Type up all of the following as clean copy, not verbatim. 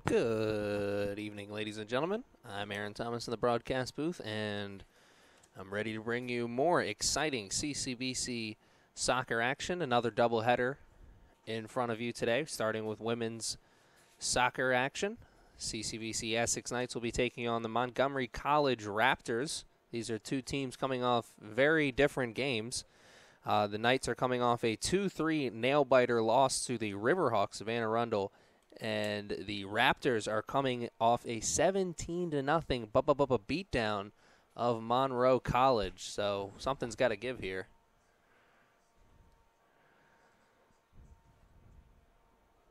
Good evening, ladies and gentlemen. I'm Aaron Thomas in the broadcast booth, and I'm ready to bring you more exciting CCBC soccer action. Another doubleheader in front of you today, starting with women's soccer action. CCBC Essex Knights will be taking on the Montgomery College Raptors. These are two teams coming off very different games. The Knights are coming off a 2-3 nail-biter loss to the Riverhawks of Anne Arundel, and the Raptors are coming off a 17-0 beatdown of Monroe College. So something's got to give here.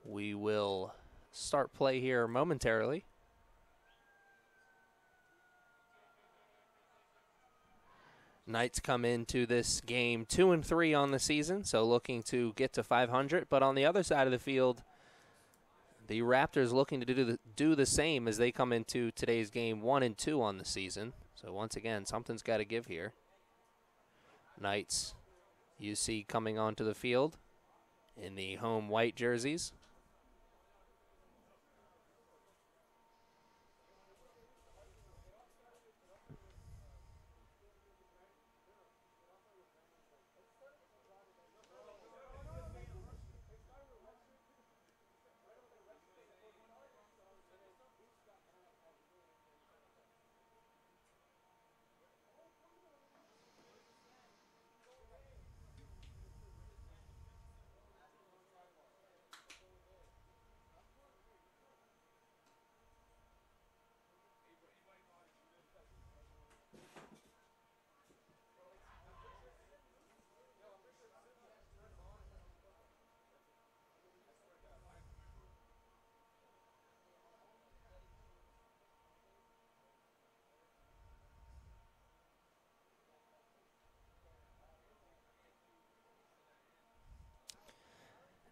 We will start play here momentarily. Knights come into this game 2-3 on the season, so looking to get to 500. But on the other side of the field, the Raptors looking to do the same as they come into today's game 1-2 on the season. So once again, something's got to give here. Knights, you see coming onto the field in the home white jerseys.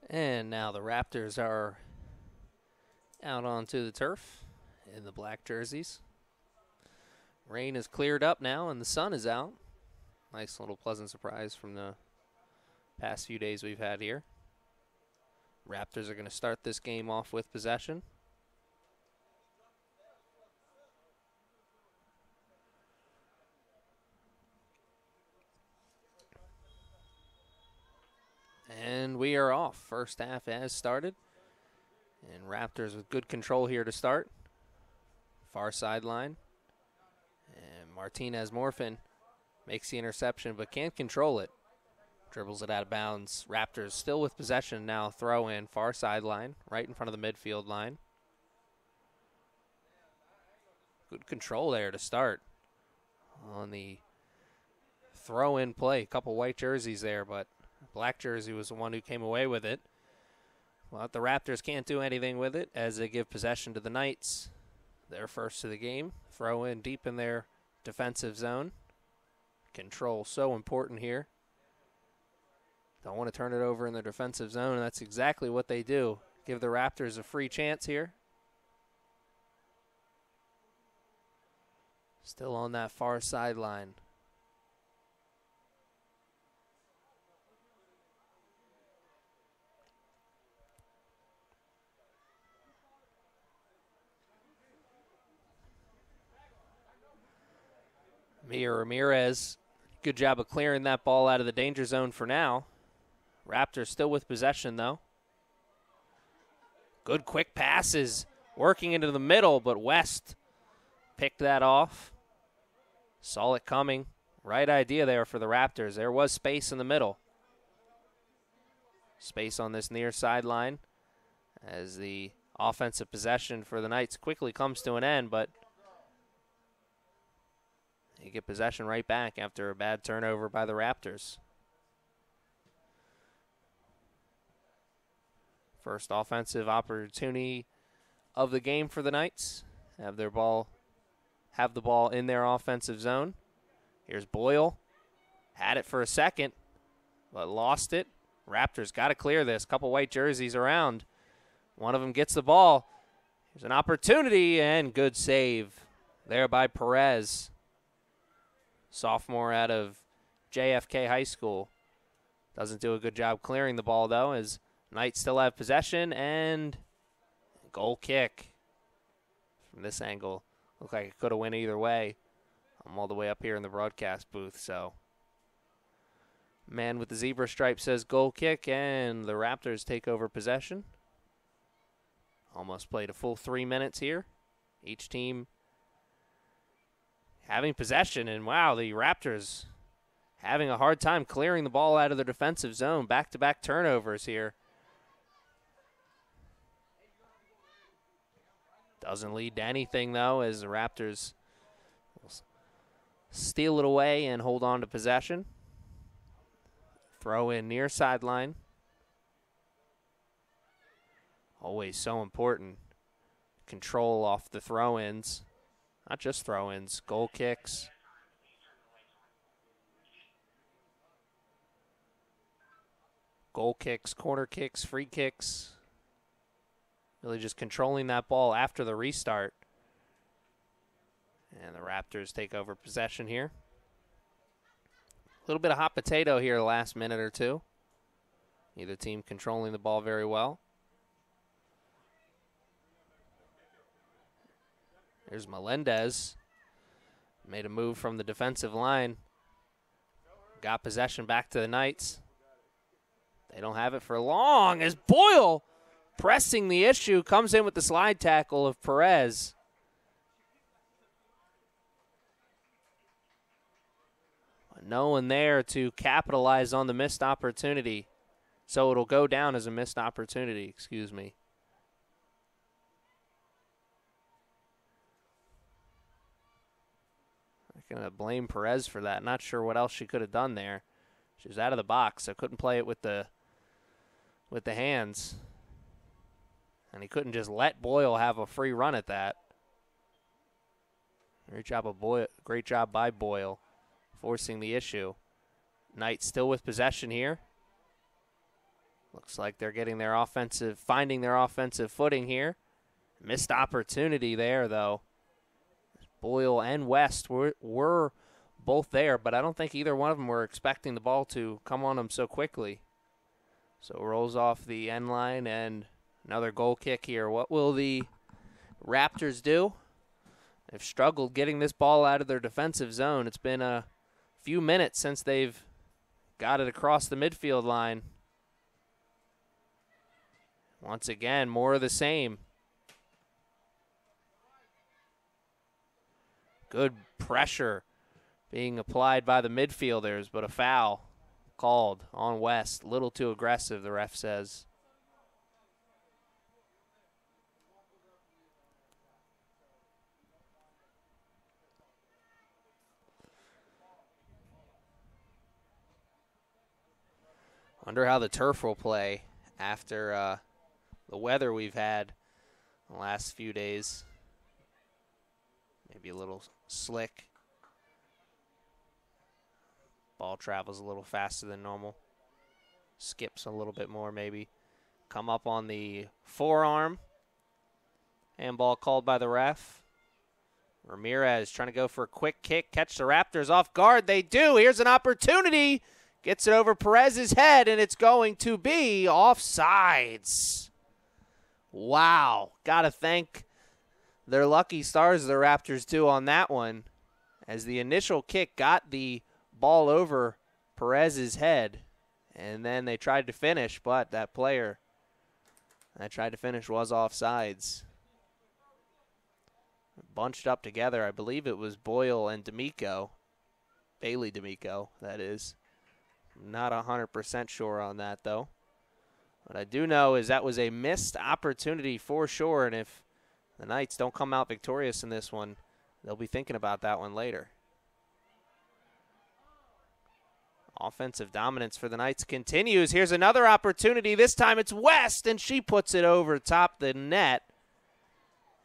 And now the Raptors are out onto the turf in the black jerseys. Rain is cleared up now and the sun is out. Nice little pleasant surprise from the past few days we've had here. Raptors are going to start this game off with possession. And we are off. First half has started. And Raptors with good control here to start. Far sideline. And Martinez Morfin makes the interception but can't control it. Dribbles it out of bounds. Raptors still with possession now. Throw in far sideline, right in front of the midfield line. Good control there to start on the throw-in play. A couple white jerseys there, but black jersey was the one who came away with it. Well, the Raptors can't do anything with it as they give possession to the Knights. They're first of the game. Throw in deep in their defensive zone. Control so important here. Don't want to turn it over in their defensive zone, and that's exactly what they do. Give the Raptors a free chance here. Still on that far sideline. Mia Ramirez, good job of clearing that ball out of the danger zone for now. Raptors still with possession, though. Good quick passes, working into the middle, but West picked that off. Saw it coming. Right idea there for the Raptors. There was space in the middle. Space on this near sideline as the offensive possession for the Knights quickly comes to an end, but you get possession right back after a bad turnover by the Raptors. First offensive opportunity of the game for the Knights. Have the ball in their offensive zone. Here's Boyle. Had it for a second, but lost it. Raptors got to clear this. Couple white jerseys around. One of them gets the ball. Here's an opportunity, and good save there by Perez. Sophomore out of JFK High School. Doesn't do a good job clearing the ball, though, as Knights still have possession, and goal kick. from this angle, looked like it could have went either way. I'm all the way up here in the broadcast booth, so. Man with the zebra stripe says goal kick, and the Raptors take over possession. Almost played a full 3 minutes here. Each team having possession, and wow, the Raptors having a hard time clearing the ball out of their defensive zone. Back-to-back turnovers here. Doesn't lead to anything, though, as the Raptors will steal it away and hold on to possession. Throw in near sideline. Always so important. Control off the throw-ins. Not just throw-ins, goal kicks. Goal kicks, corner kicks, free kicks. Really just controlling that ball after the restart. And the Raptors take over possession here. A little bit of hot potato here the last minute or two. Neither team controlling the ball very well. Here's Melendez. Made a move from the defensive line. Got possession back to the Knights. They don't have it for long as Boyle, pressing the issue, comes in with the slide tackle of Perez. No one there to capitalize on the missed opportunity. So it'll go down as a missed opportunity, excuse me. I'm going to blame Perez for that. Not sure what else she could have done there. She was out of the box, so couldn't play it with the hands. And he couldn't just let Boyle have a free run at that. Great job by Boyle, forcing the issue. Knights still with possession here. Looks like they're getting their finding their offensive footing here. Missed opportunity there, though. Boyle and West were both there, but I don't think either one of them were expecting the ball to come on them so quickly. So it rolls off the end line, and another goal kick here. What will the Raptors do? They've struggled getting this ball out of their defensive zone. It's been a few minutes since they've got it across the midfield line. Once again, more of the same. Good pressure being applied by the midfielders, but a foul called on West. A little too aggressive, the ref says. Wonder how the turf will play after the weather we've had the last few days. Maybe a little slick. Ball travels a little faster than normal. Skips a little bit more maybe. Come up on the forearm. Handball called by the ref. Ramirez trying to go for a quick kick. Catch the Raptors off guard. They do. Here's an opportunity. Gets it over Perez's head, and it's going to be offsides. Wow. Got to thank their lucky stars, the Raptors, too, on that one, as the initial kick got the ball over Perez's head, and then they tried to finish, but that player that tried to finish was offsides. Bunched up together, I believe it was Boyle and D'Amico. Bailey D'Amico, that is. Not 100% sure on that, though. What I do know is that was a missed opportunity for sure, and if the Knights don't come out victorious in this one, they'll be thinking about that one later. Offensive dominance for the Knights continues. Here's another opportunity. This time it's West, and she puts it over top the net.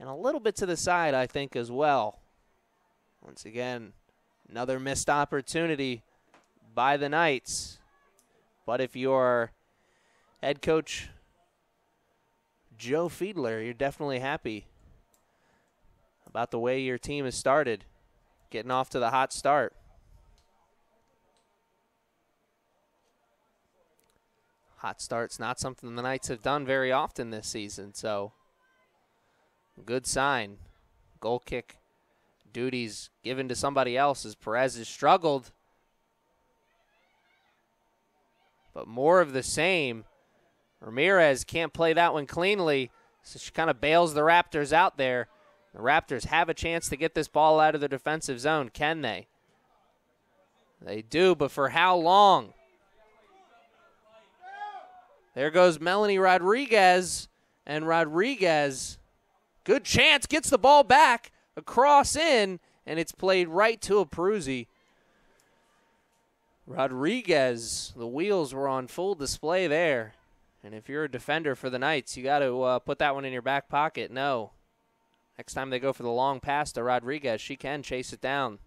And a little bit to the side, I think, as well. Once again, another missed opportunity by the Knights. But if you're head coach Joe Fiedler, you're definitely happy about the way your team has started, getting off to the hot start. Hot start's not something the Knights have done very often this season, so good sign. Goal kick duties given to somebody else as Perez has struggled. But more of the same. Ramirez can't play that one cleanly, so she kind of bails the Raptors out there. The Raptors have a chance to get this ball out of the defensive zone. Can they? They do, but for how long? There goes Melanie Rodriguez, and Rodriguez, good chance, gets the ball back, across in, and it's played right to a Peruzzi. Rodriguez, the wheels were on full display there. And if you're a defender for the Knights, you got to put that one in your back pocket. No. Next time they go for the long pass to Rodriguez, she can chase it down.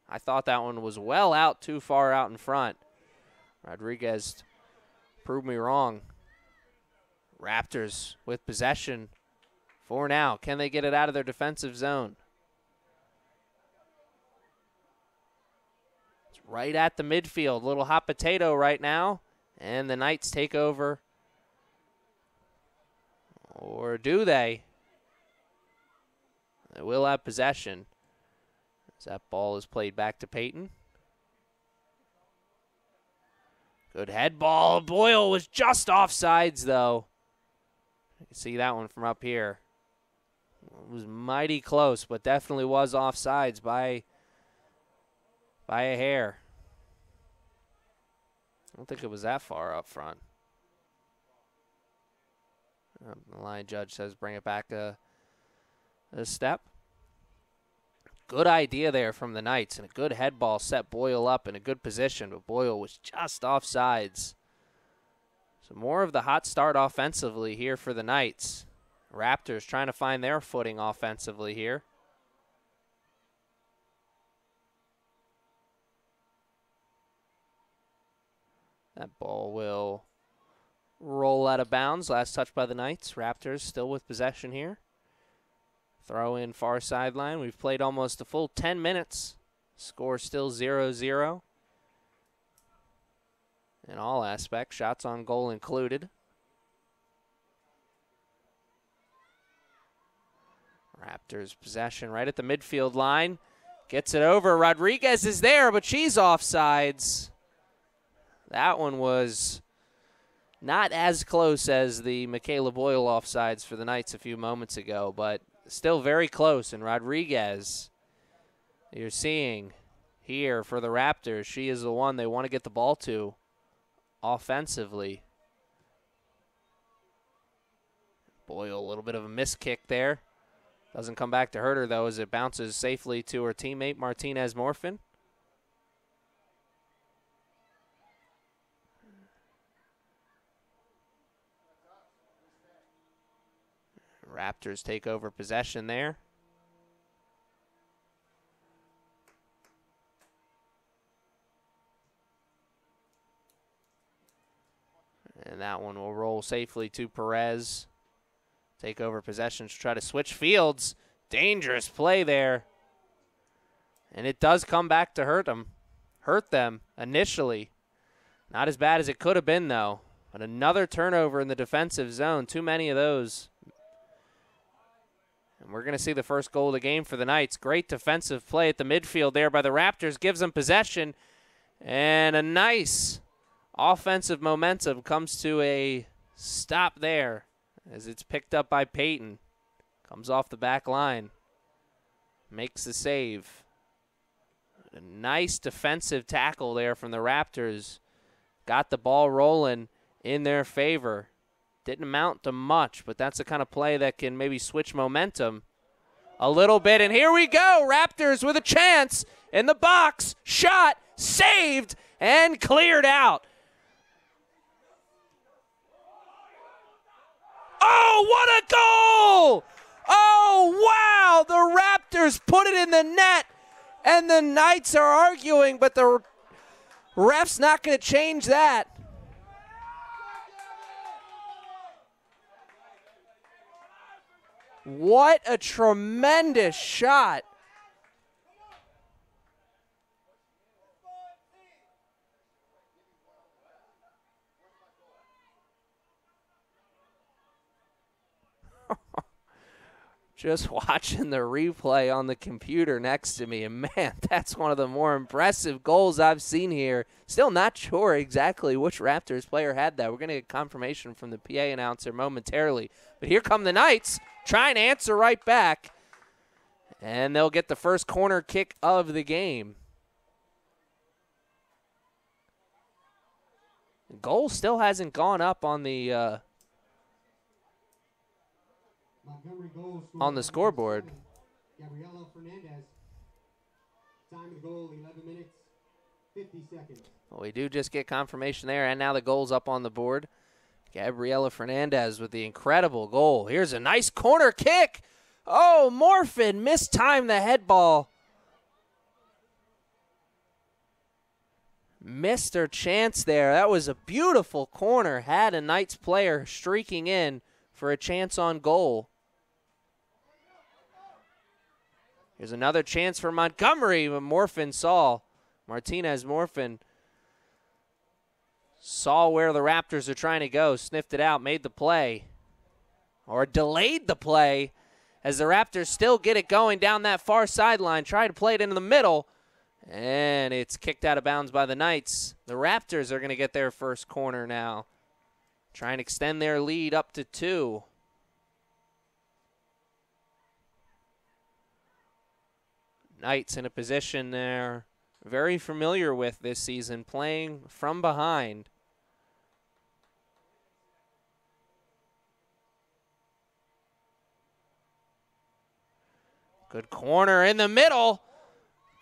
I thought that one was well out, too far out in front. Rodriguez proved me wrong. Raptors with possession for now. Can they get it out of their defensive zone? It's right at the midfield. Little hot potato right now. And the Knights take over. Or do they? They will have possession. As that ball is played back to Peyton. Good head ball. Boyle was just offsides, though. You can see that one from up here. It was mighty close, but definitely was offsides by a hair. I don't think it was that far up front. The line judge says bring it back a step. Good idea there from the Knights, and a good head ball set Boyle up in a good position, but Boyle was just offsides. So more of the hot start offensively here for the Knights. Raptors trying to find their footing offensively here. That ball will roll out of bounds. Last touch by the Knights. Raptors still with possession here. Throw in far sideline. We've played almost a full 10 minutes. Score still 0-0. In all aspects, shots on goal included. Raptors possession right at the midfield line. Gets it over. Rodriguez is there, but she's offsides. That one was not as close as the Michaela Boyle offsides for the Knights a few moments ago, but still very close. And Rodriguez, you're seeing here for the Raptors, she is the one they want to get the ball to offensively. Boyle, a little bit of a missed kick there. Doesn't come back to hurt her, though, as it bounces safely to her teammate, Martinez Morfin. Raptors take over possession there. And that one will roll safely to Perez. Take over possession to try to switch fields. Dangerous play there. And it does come back to hurt them initially. Not as bad as it could have been, though. But another turnover in the defensive zone. Too many of those. And we're going to see the first goal of the game for the Knights. Great defensive play at the midfield there by the Raptors. Gives them possession. And a nice offensive momentum comes to a stop there as it's picked up by Peyton. Comes off the back line. Makes the save. A nice defensive tackle there from the Raptors. Got the ball rolling in their favor. Didn't amount to much, but that's the kind of play that can maybe switch momentum a little bit. And here we go. Raptors with a chance in the box. Shot, saved, and cleared out. Oh, what a goal! Oh, wow! The Raptors put it in the net, and the Knights are arguing, but the ref's not going to change that. What a tremendous shot. Just watching the replay on the computer next to me, and man, that's one of the more impressive goals I've seen here. Still not sure exactly which Raptors player had that. We're going to get confirmation from the PA announcer momentarily. But here come the Knights, trying to answer right back, and they'll get the first corner kick of the game. The goal still hasn't gone up on the scoreboard. Time of the goal, 11 minutes, 50 seconds. Well, we do just get confirmation there, and now the goal's up on the board. Gabriela Fernandez with the incredible goal. Here's a nice corner kick. Oh, Morphin mistimed the head ball. Missed her chance there. That was a beautiful corner. Had a Knights player streaking in for a chance on goal. Here's another chance for Montgomery, but Martinez Morphin saw where the Raptors are trying to go, sniffed it out, made the play, or delayed the play as the Raptors still get it going down that far sideline, try to play it into the middle, and it's kicked out of bounds by the Knights. The Raptors are going to get their first corner now, trying to extend their lead up to 2. Knights in a position they're very familiar with this season, playing from behind. Good corner in the middle.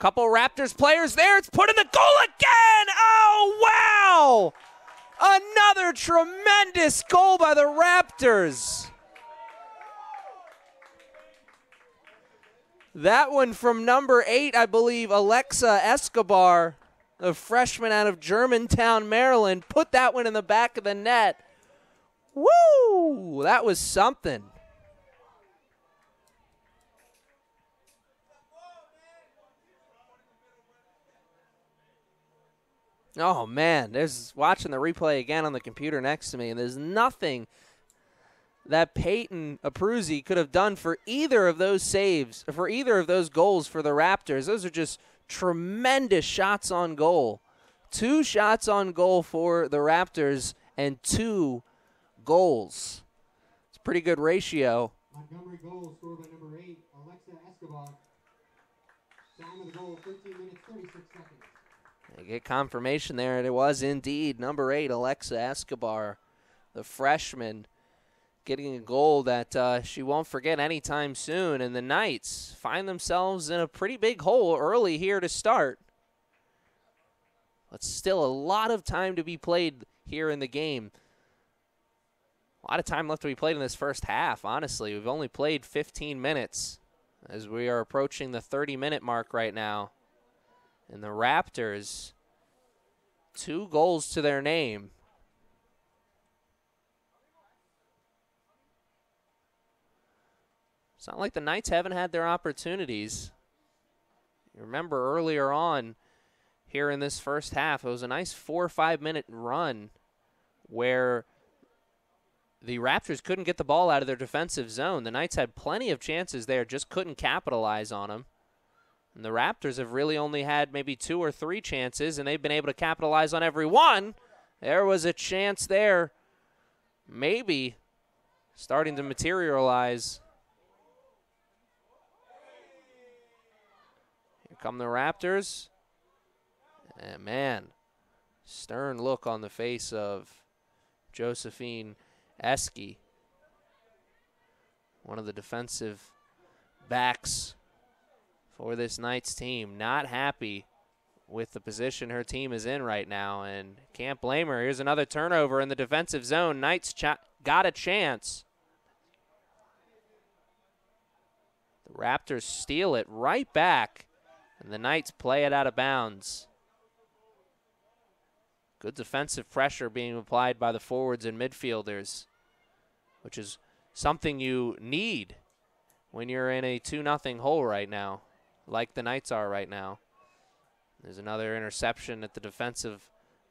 Couple Raptors players there. It's put in the goal again. Oh, wow. Another tremendous goal by the Raptors. That one from number 8, I believe, Alexa Escobar, the freshman out of Germantown, Maryland, put that one in the back of the net. Woo! That was something. Oh, man, there's watching the replay again on the computer next to me, and there's nothing that Peyton Abruzzi could have done for either of those saves, for either of those goals for the Raptors. Those are just tremendous shots on goal. 2 shots on goal for the Raptors and 2 goals. It's a pretty good ratio. Montgomery goal scored by number 8, Alexa Escobar. Time of the goal, 13 minutes, 36 seconds. They get confirmation there, and it was indeed number 8, Alexa Escobar, the freshman, getting a goal that she won't forget anytime soon. And the Knights find themselves in a pretty big hole early here to start. But still a lot of time to be played here in the game. A lot of time left to be played in this first half, honestly. We've only played 15 minutes as we are approaching the 30-minute mark right now. And the Raptors, 2 goals to their name. It's not like the Knights haven't had their opportunities. You remember earlier on here in this first half, it was a nice 4 or 5 minute run where the Raptors couldn't get the ball out of their defensive zone. The Knights had plenty of chances there, just couldn't capitalize on them. And the Raptors have really only had maybe 2 or 3 chances, and they've been able to capitalize on every one. There was a chance there, maybe starting to materialize. Come the Raptors. And man, stern look on the face of Josephine Eske, one of the defensive backs for this Knights team. Not happy with the position her team is in right now, and can't blame her. Here's another turnover in the defensive zone. Knights got a chance. The Raptors steal it right back. And the Knights play it out of bounds. Good defensive pressure being applied by the forwards and midfielders, which is something you need when you're in a 2-0 hole right now, like the Knights are right now. There's another interception at the defensive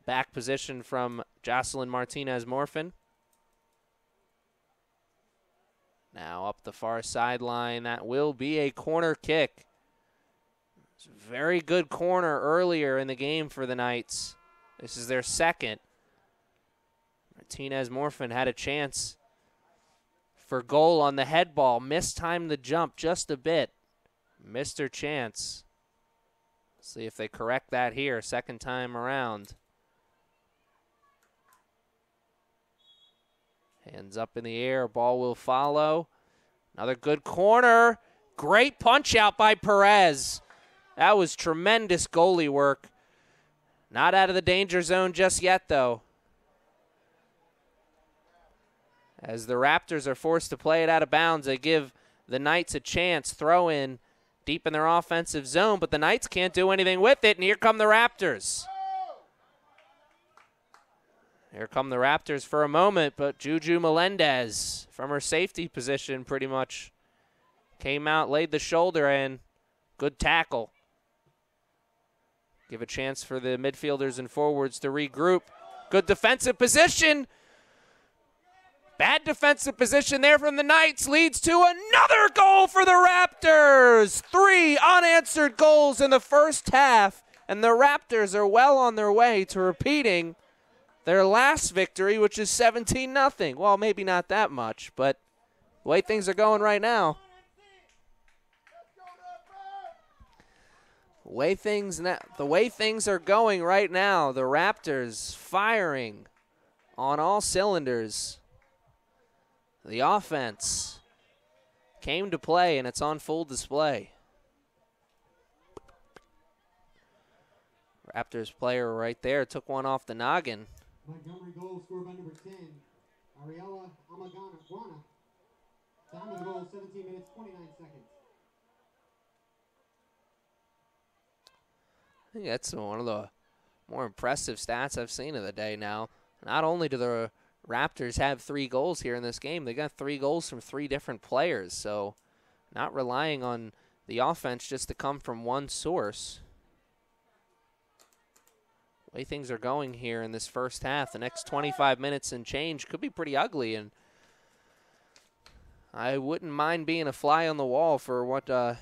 back position from Jocelyn Martinez Morphin. Now up the far sideline. That will be a corner kick. It's a very good corner earlier in the game for the Knights. This is their second. Martinez Morfin had a chance for goal on the head ball. Mistimed the jump just a bit. Missed her chance. See if they correct that here, second time around. Hands up in the air, ball will follow. Another good corner. Great punch out by Perez. That was tremendous goalie work. Not out of the danger zone just yet, though. As the Raptors are forced to play it out of bounds, they give the Knights a chance. Throw in deep in their offensive zone, but the Knights can't do anything with it, and here come the Raptors. Here come the Raptors for a moment, but Juju Melendez from her safety position pretty much came out, laid the shoulder in. Good tackle. Give a chance for the midfielders and forwards to regroup. Good defensive position. Bad defensive position there from the Knights leads to another goal for the Raptors. 3 unanswered goals in the first half, and the Raptors are well on their way to repeating their last victory, which is 17-0. Well, maybe not that much, but the way things are going right now. The way things are going right now, the Raptors firing on all cylinders. The offense came to play, and it's on full display. Raptors player right there took one off the noggin. Montgomery goal scored by number 10, Ariella Amagana. Time of the goal, 17 minutes, 29 seconds. I think that's one of the more impressive stats I've seen of the day now. Not only do the Raptors have 3 goals here in this game, they got 3 goals from 3 different players, so not relying on the offense just to come from one source. The way things are going here in this first half, the next 25 minutes and change could be pretty ugly, and I wouldn't mind being a fly on the wall for what a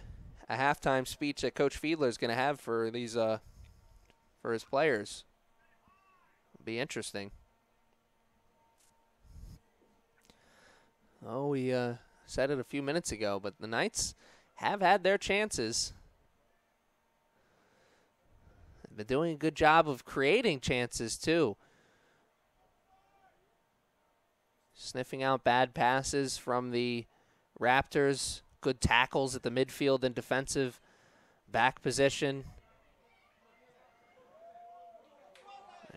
halftime speech that Coach Fiedler is going to have for these for his players. It'll be interesting. Oh, we said it a few minutes ago, but the Knights have had their chances. They've been doing a good job of creating chances, too. Sniffing out bad passes from the Raptors. Good tackles at the midfield and defensive back position.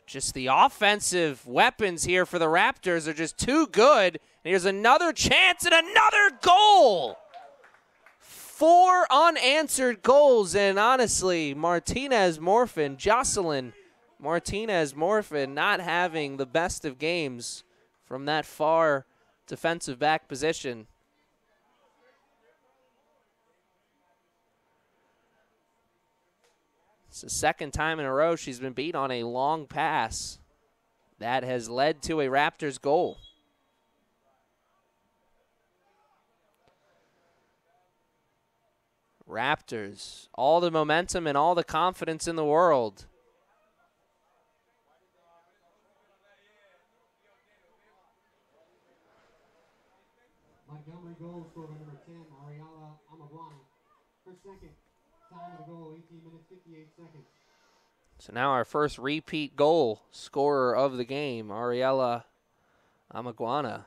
Just the offensive weapons here for the Raptors are just too good. And here's another chance and another goal. 4 unanswered goals, and honestly, Martinez Morfin, Jocelyn Martinez Morfin, not having the best of games from that far defensive back position. It's the second time in a row she's been beat on a long pass. That has led to a Raptors goal. Raptors, all the momentum and all the confidence in the world. Montgomery goal scored by number 10, Ariella Amagana. Her second. Time of the goal, 18 minutes, 58 seconds. So now our first repeat goal scorer of the game, Ariella Amaguana.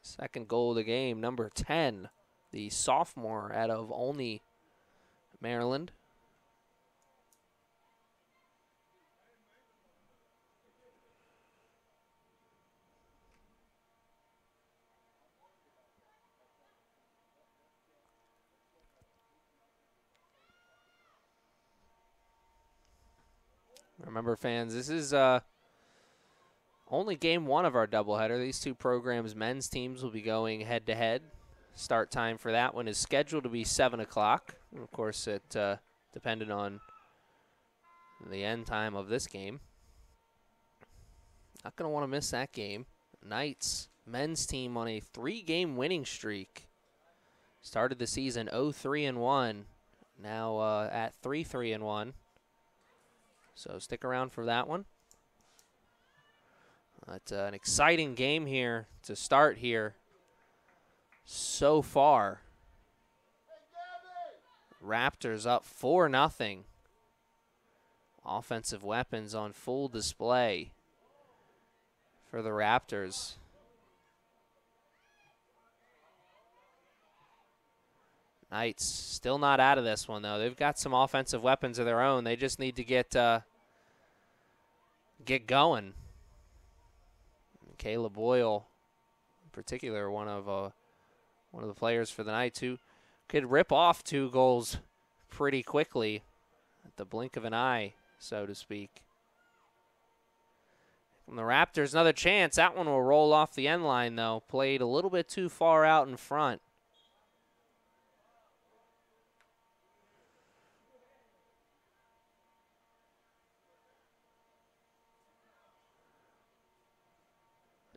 Second goal of the game, number 10, the sophomore out of Olney, Maryland. Remember, fans, this is only game 1 of our doubleheader. These two programs' men's teams will be going head-to-head. Start time for that one is scheduled to be 7 o'clock. Of course, it depended on the end time of this game. Not going to want to miss that game. Knights men's team on a 3-game winning streak. Started the season 0-3-1, now at 3-3-1. So stick around for that one. It's an exciting game here to start here so far. Raptors up 4-0. Offensive weapons on full display for the Raptors. Knights still not out of this one, though. They've got some offensive weapons of their own. They just need to get going. Kayla Boyle, in particular, one of the players for the Knights who could rip off 2 goals pretty quickly at the blink of an eye, so to speak. From the Raptors, another chance. That one will roll off the end line, though. Played a little bit too far out in front.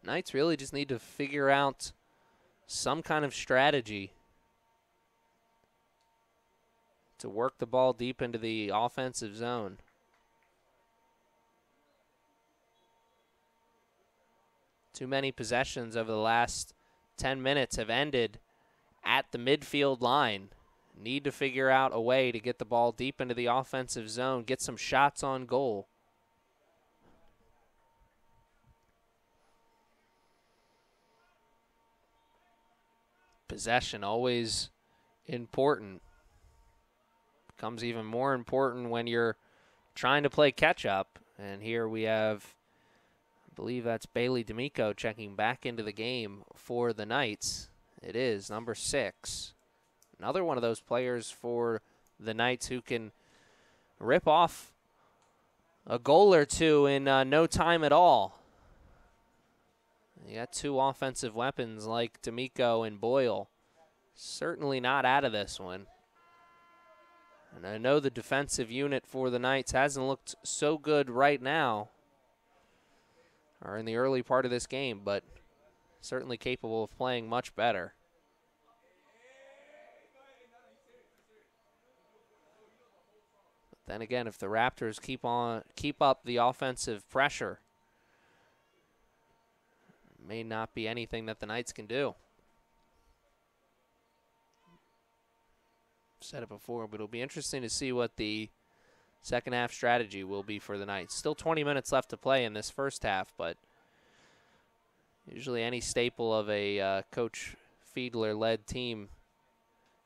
Knights really just need to figure out some kind of strategy to work the ball deep into the offensive zone. Too many possessions over the last 10 minutes have ended at the midfield line. Need to figure out a way to get the ball deep into the offensive zone, get some shots on goal. Possession always important. Becomes even more important when you're trying to play catch up. And here we have, I believe that's Bailey D'Amico checking back into the game for the Knights. It is number 6. Another one of those players for the Knights who can rip off a goal or two in no time at all. You got 2 offensive weapons like D'Amico and Boyle. Certainly not out of this one. And I know the defensive unit for the Knights hasn't looked so good right now, or in the early part of this game, but certainly capable of playing much better. But then again, if the Raptors keep up the offensive pressure, may not be anything that the Knights can do. I've said it before, but it'll be interesting to see what the second half strategy will be for the Knights. Still 20 minutes left to play in this first half, but usually any staple of a Coach Fiedler-led team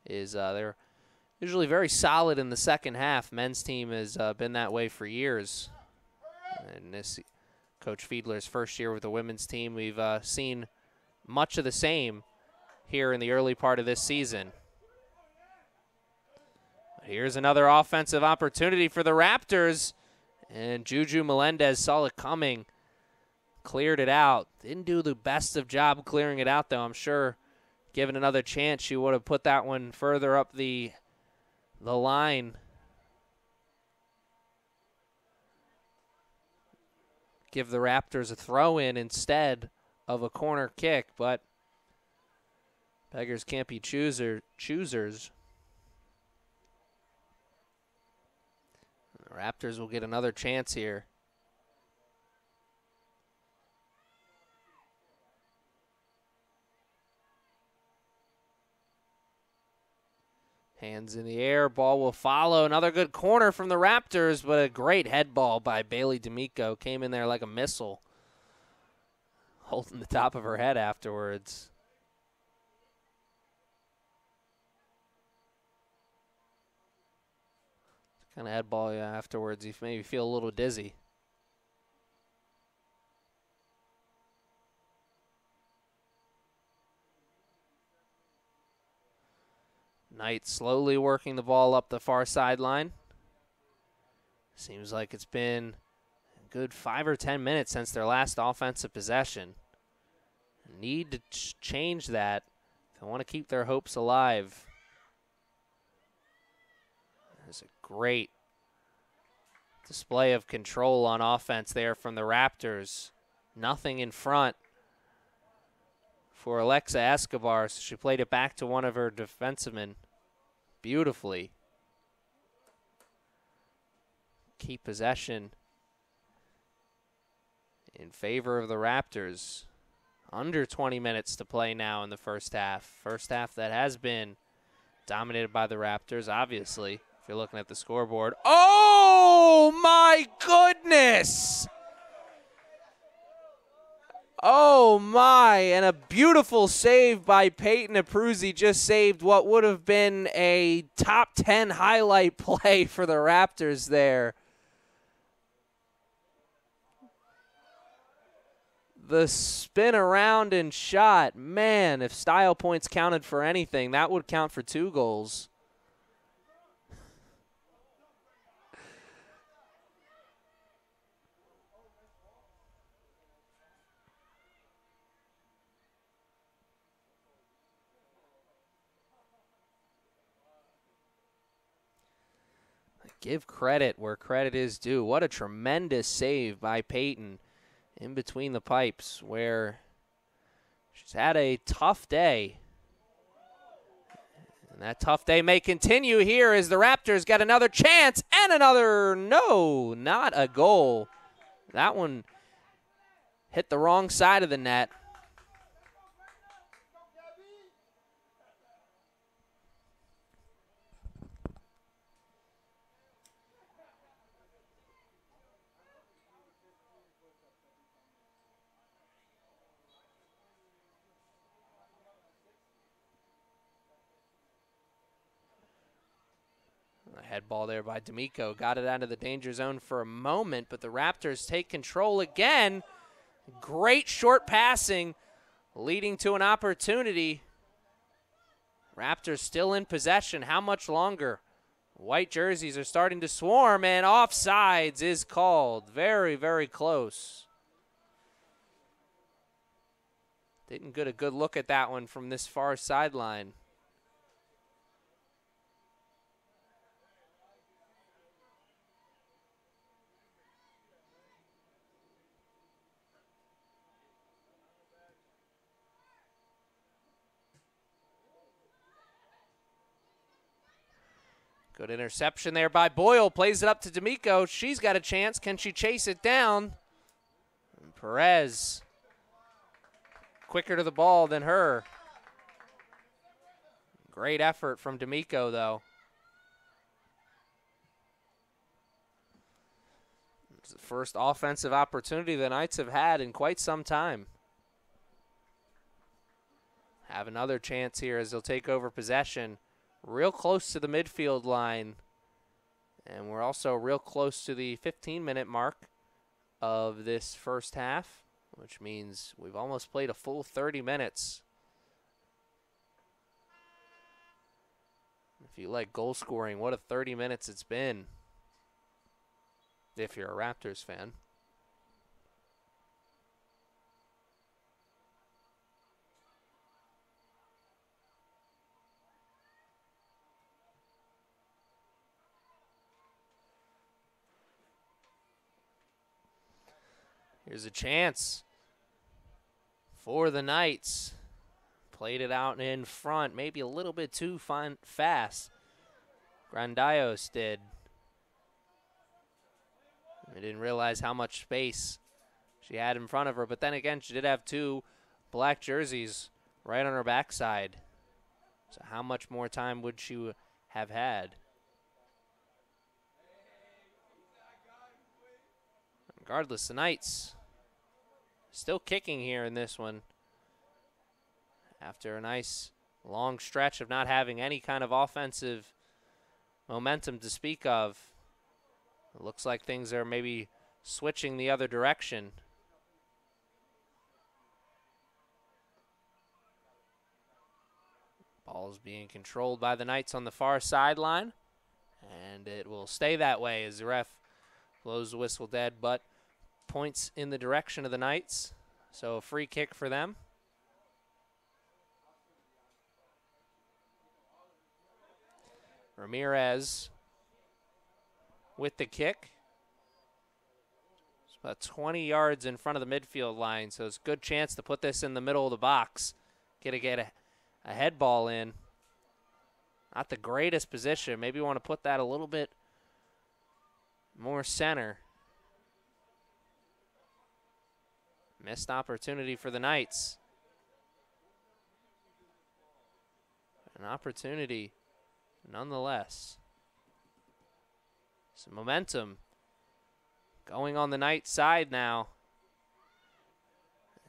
is they're usually very solid in the second half. Men's team has been that way for years. And this Coach Fiedler's first year with the women's team, we've seen much of the same here in the early part of this season. Here's another offensive opportunity for the Raptors, and Juju Melendez saw it coming, cleared it out. Didn't do the best of job clearing it out, though. I'm sure given another chance, she would have put that one further up the line. Give the Raptors a throw-in instead of a corner kick, but beggars can't be choosers. The Raptors will get another chance here. Hands in the air, ball will follow. Another good corner from the Raptors, but a great head ball by Bailey D'Amico. Came in there like a missile, holding the top of her head afterwards. Kind of head ball you afterwards. You maybe feel a little dizzy. Knight slowly working the ball up the far sideline. Seems like it's been a good 5 or 10 minutes since their last offensive possession. Need to change that if they want to keep their hopes alive. There's a great display of control on offense there from the Raptors. Nothing in front for Alexa Escobar. So she played it back to one of her defensemen beautifully. Keep possession in favor of the Raptors. Under 20 minutes to play now in the first half. First half that has been dominated by the Raptors, obviously, if you're looking at the scoreboard. Oh, my goodness! Oh, my. And a beautiful save by Peyton Abruzzi just saved what would have been a top 10 highlight play for the Raptors there. The spin around and shot. Man, if style points counted for anything, that would count for 2 goals. Give credit where credit is due. What a tremendous save by Peyton in between the pipes, where she's had a tough day. And that tough day may continue here as the Raptors get another chance and another, no, not a goal. That one hit the wrong side of the net. Head ball there by D'Amico. Got it out of the danger zone for a moment, but the Raptors take control again. Great short passing, leading to an opportunity. Raptors still in possession. How much longer? White jerseys are starting to swarm, and offsides is called. Very, very close. Didn't get a good look at that one from this far sideline. Good interception there by Boyle. Plays it up to D'Amico. She's got a chance. Can she chase it down? And Perez, quicker to the ball than her. Great effort from D'Amico, though. It's the first offensive opportunity the Knights have had in quite some time. Have another chance here as they'll take over possession. Real close to the midfield line. And we're also real close to the 15-minute mark of this first half, which means we've almost played a full 30 minutes. If you like goal scoring, what a 30 minutes it's been, if you're a Raptors fan. Here's a chance for the Knights. Played it out in front, maybe a little bit too fast. Grandaios did. I didn't realize how much space she had in front of her, but then again, she did have 2 black jerseys right on her backside. So how much more time would she have had? Regardless, the Knights still kicking here in this one. After a nice long stretch of not having any kind of offensive momentum to speak of, it looks like things are maybe switching the other direction. Ball's being controlled by the Knights on the far sideline, and it will stay that way as the ref blows the whistle dead, but points in the direction of the Knights, so a free kick for them. Ramirez with the kick. It's about 20 yards in front of the midfield line, so it's a good chance to put this in the middle of the box get a head ball in. Not the greatest position. Maybe you want to put that a little bit more center. Missed opportunity for the Knights. An opportunity nonetheless. Some momentum going on the Knights side now.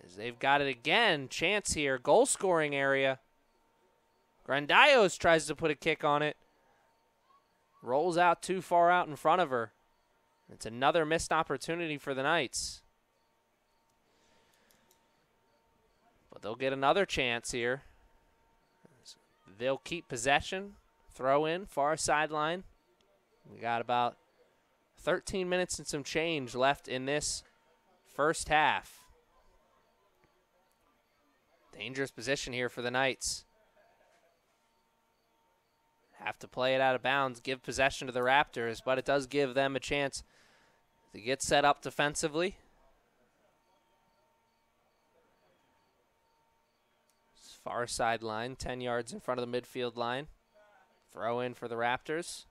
As they've got it again. Chance here. Goal scoring area. Grandaios tries to put a kick on it. Rolls out too far out in front of her. It's another missed opportunity for the Knights. But they'll get another chance here. They'll keep possession. Throw in, far sideline. We got about 13 minutes and some change left in this first half. Dangerous position here for the Knights. Have to play it out of bounds, give possession to the Raptors, but it does give them a chance to get set up defensively. Far sideline, 10 yards in front of the midfield line. Throw in for the Raptors.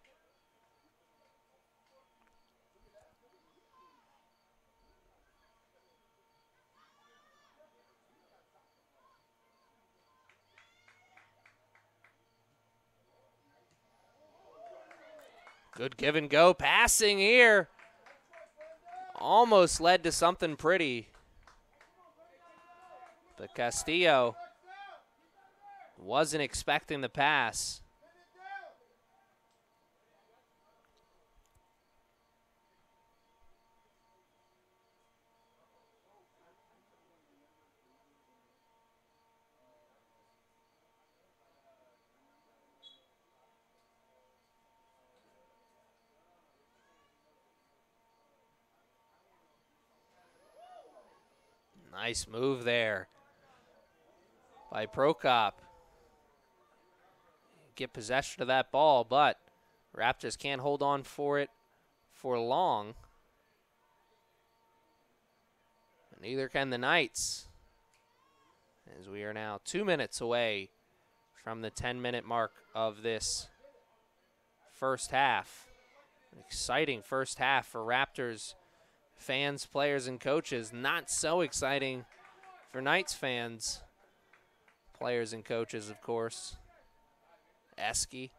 Good give and go passing here. Almost led to something pretty. But Castillo wasn't expecting the pass. Nice move there by Prokop. Get possession of that ball, but Raptors can't hold on for it for long. Neither can the Knights, as we are now 2 minutes away from the 10-minute mark of this first half. An exciting first half for Raptors fans, players, and coaches. Not so exciting for Knights fans, players, and coaches, of course. Eski.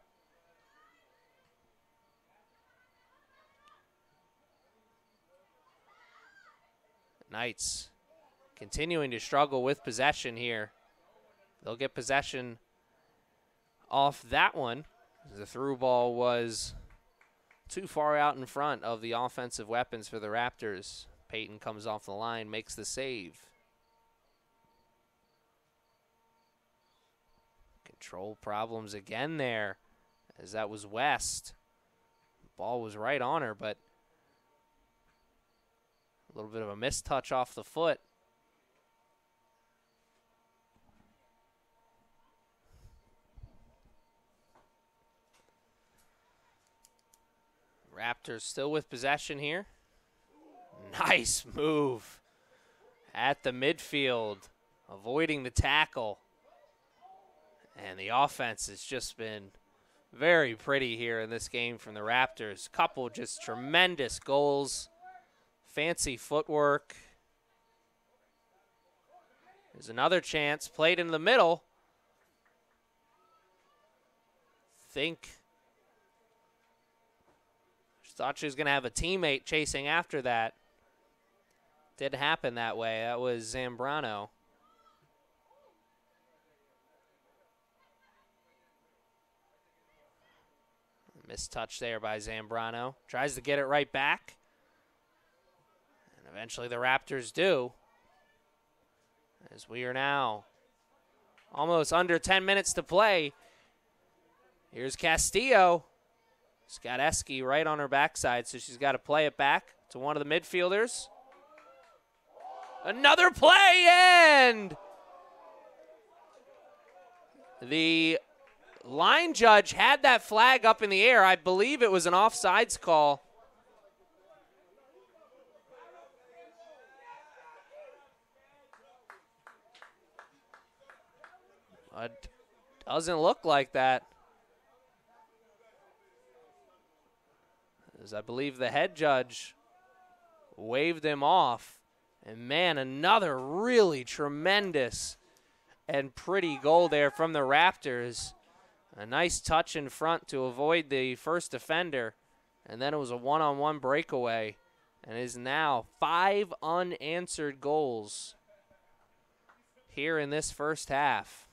Knights continuing to struggle with possession here. They'll get possession off that one. The through ball was too far out in front of the offensive weapons for the Raptors. Payton comes off the line, makes the save. Control problems again there, as that was West. Ball was right on her, but a little bit of a mistouch off the foot. Raptors still with possession here. Nice move at the midfield, avoiding the tackle. And the offense has just been very pretty here in this game from the Raptors. Couple just tremendous goals, fancy footwork. There's another chance, played in the middle. Thought she was going to have a teammate chasing after that. Didn't happen that way. That was Zambrano. Missed touch there by Zambrano. Tries to get it right back. And eventually the Raptors do. As we are now almost under 10 minutes to play. Here's Castillo. She's got Eski right on her backside, so she's got to play it back to one of the midfielders. Another play, and the line judge had that flag up in the air. I believe it was an offsides call. Doesn't look like that. As I believe the head judge waved him off. And, man, another really tremendous and pretty goal there from the Raptors. A nice touch in front to avoid the first defender. And then it was a one-on-one breakaway. And it is now 5 unanswered goals here in this first half.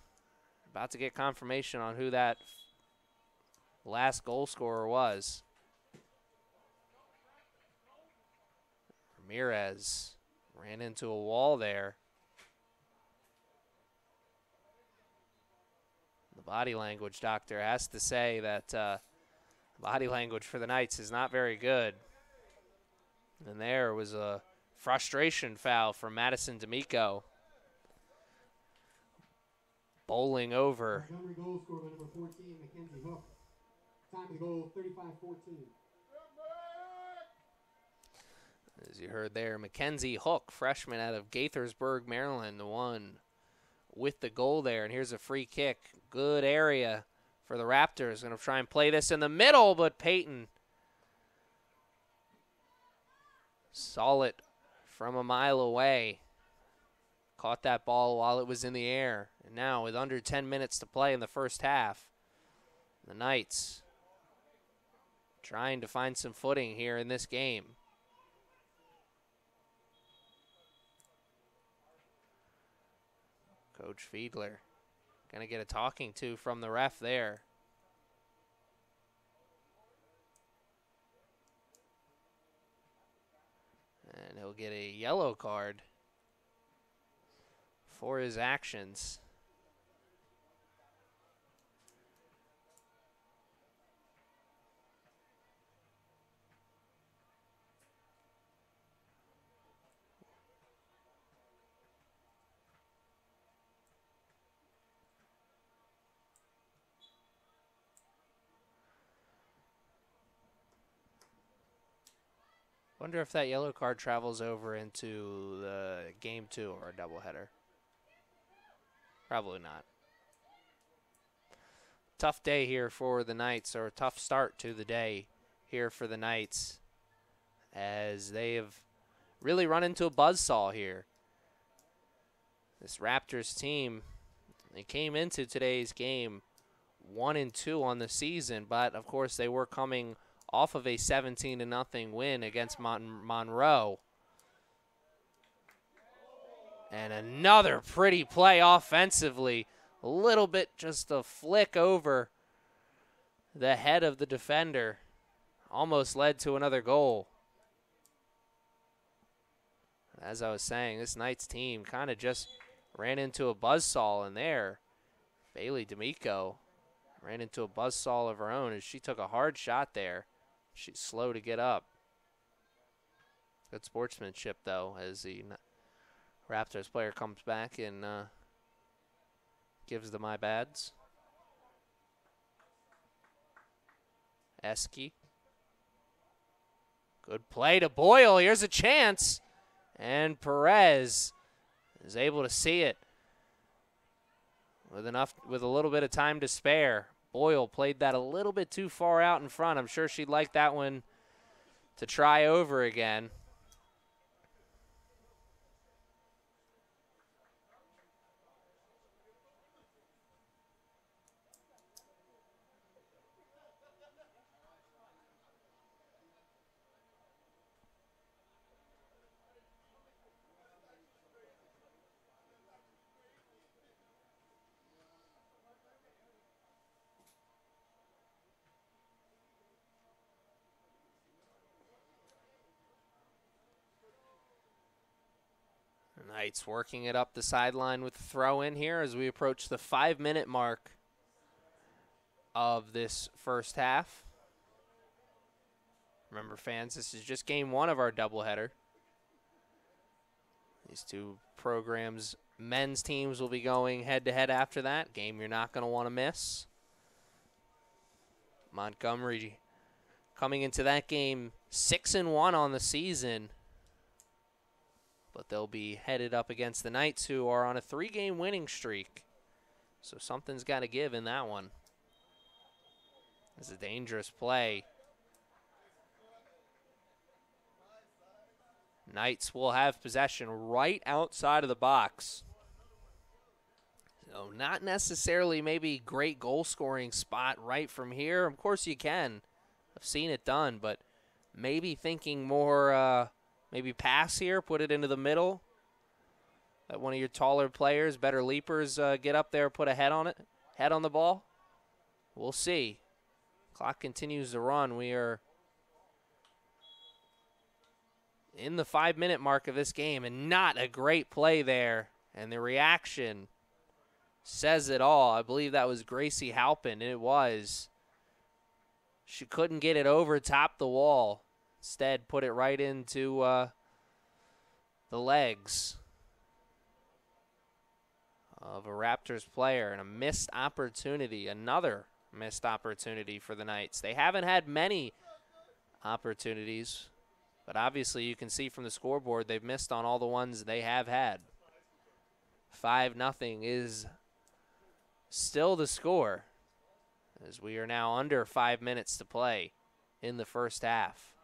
About to get confirmation on who that last goal scorer was. Ramirez ran into a wall there. The body language doctor has to say that body language for the Knights is not very good. And there was a frustration foul from Madison D'Amico. Bowling over. Montgomery goal scored by number 14, Mackenzie Hook. Time of the goal, 35-14. As you heard there, Mackenzie Hook, freshman out of Gaithersburg, Maryland, the one with the goal there. And here's a free kick. Good area for the Raptors. Going to try and play this in the middle, but Peyton saw it from a mile away. Caught that ball while it was in the air. And now with under 10 minutes to play in the first half, the Knights trying to find some footing here in this game. Coach Fiedler going to get a talking to from the ref there. And he'll get a yellow card for his actions. Wonder if that yellow card travels over into the game 2 or a doubleheader. Probably not. Tough day here for the Knights, or a tough start to the day here for the Knights, as they have really run into a buzzsaw here. This Raptors team, they came into today's game 1-2 on the season, but of course they were coming off of a 17-0 win against Monroe. And another pretty play offensively. A little bit, just a flick over the head of the defender. Almost led to another goal. As I was saying, this Knights team kind of just ran into a buzzsaw in there. Bailey D'Amico ran into a buzzsaw of her own as she took a hard shot there. She's slow to get up. Good sportsmanship, though, as the Raptors player comes back and gives the my bads. Esky. Good play to Boyle. Here's a chance. And Perez is able to see it with a little bit of time to spare. Boyle played that a little bit too far out in front. I'm sure she'd like that one to try over again. Knights working it up the sideline with the throw in here as we approach the 5-minute mark of this first half. Remember, fans, this is just game 1 of our doubleheader. These two programs, men's teams, will be going head-to-head after that. Game you're not going to want to miss. Montgomery coming into that game 6-1 on the season. But they'll be headed up against the Knights, who are on a 3-game winning streak. So something's got to give in that one. It's a dangerous play. Knights will have possession right outside of the box. So not necessarily maybe great goal-scoring spot right from here. Of course you can. I've seen it done, but maybe thinking more maybe pass here, put it into the middle. Let one of your taller players, better leapers, get up there, put a head on it, head on the ball. We'll see. Clock continues to run. We are in the 5-minute mark of this game, and not a great play there. And the reaction says it all. I believe that was Gracie Halpin, and it was. She couldn't get it over top the wall. Instead, put it right into the legs of a Raptors player, and a missed opportunity, another missed opportunity for the Knights. They haven't had many opportunities, but obviously you can see from the scoreboard they've missed on all the ones they have had. 5-0 is still the score, as we are now under 5 minutes to play in the first half.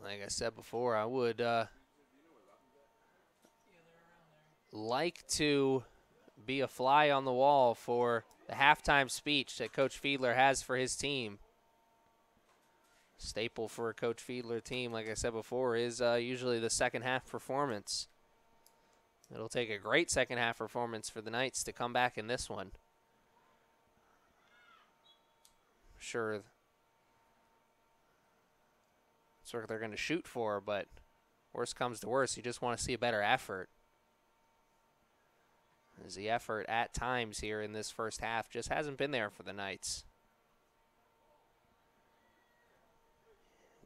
Like I said before, I would like to be a fly on the wall for the halftime speech that Coach Fiedler has for his team. Staple for a Coach Fiedler team, like I said before, is usually the second half performance. It'll take a great second half performance for the Knights to come back in this one. Sure, that's what they're going to shoot for, but worst comes to worst, you just want to see a better effort. As the effort at times here in this first half just hasn't been there for the Knights.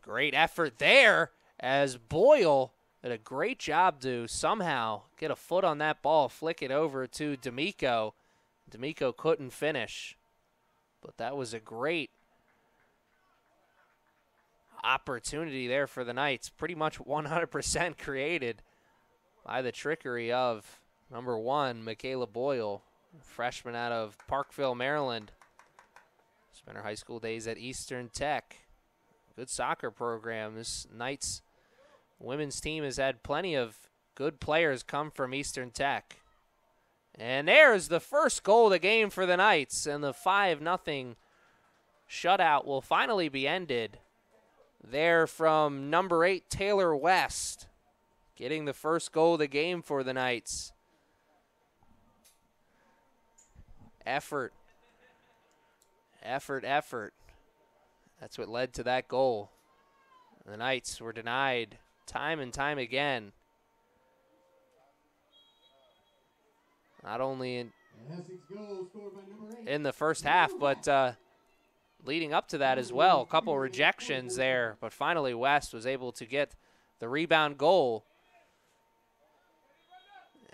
Great effort there as Boyle did a great job to somehow get a foot on that ball, flick it over to D'Amico. D'Amico couldn't finish, but that was a great opportunity there for the Knights. Pretty much 100% created by the trickery of number 1, Michaela Boyle, freshman out of Parkville, Maryland. Spent her high school days at Eastern Tech. Good soccer program. This Knights women's team has had plenty of good players come from Eastern Tech. And there's the first goal of the game for the Knights, and the 5-0 shutout will finally be ended. There from number 8, Taylor West, getting the first goal of the game for the Knights. Effort. Effort, effort. That's what led to that goal. The Knights were denied time and time again. Not only in the first half, but leading up to that as well. A couple rejections there, but finally West was able to get the rebound goal.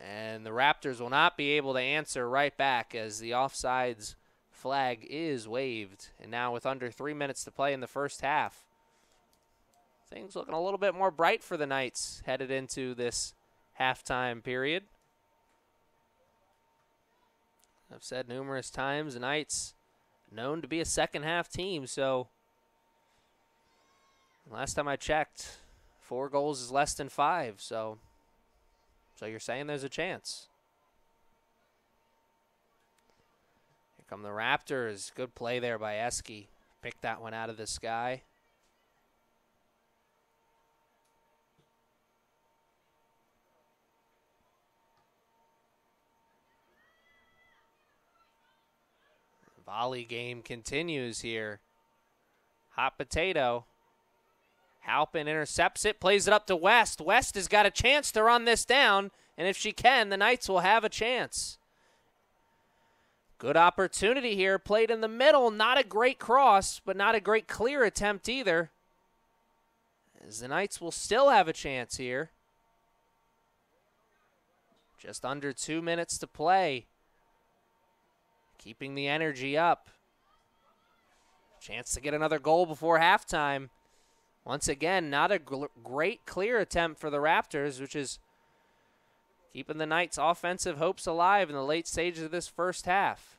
And the Raptors will not be able to answer right back as the offsides flag is waved. And now with under 3 minutes to play in the first half, things looking a little bit more bright for the Knights headed into this halftime period. I've said numerous times, the Knights known to be a second half team, so last time I checked, 4 goals is less than 5, so you're saying there's a chance. Here come the Raptors. Good play there by Eske. Picked that one out of the sky. Volley game continues here. Hot potato. Halpin intercepts it, plays it up to West. West has got a chance to run this down, and if she can, the Knights will have a chance. Good opportunity here, played in the middle. Not a great cross, but not a great clear attempt either, as the Knights will still have a chance here. Just under 2 minutes to play. Keeping the energy up. Chance to get another goal before halftime. Once again, not a great clear attempt for the Raptors, which is keeping the Knights' offensive hopes alive in the late stages of this first half.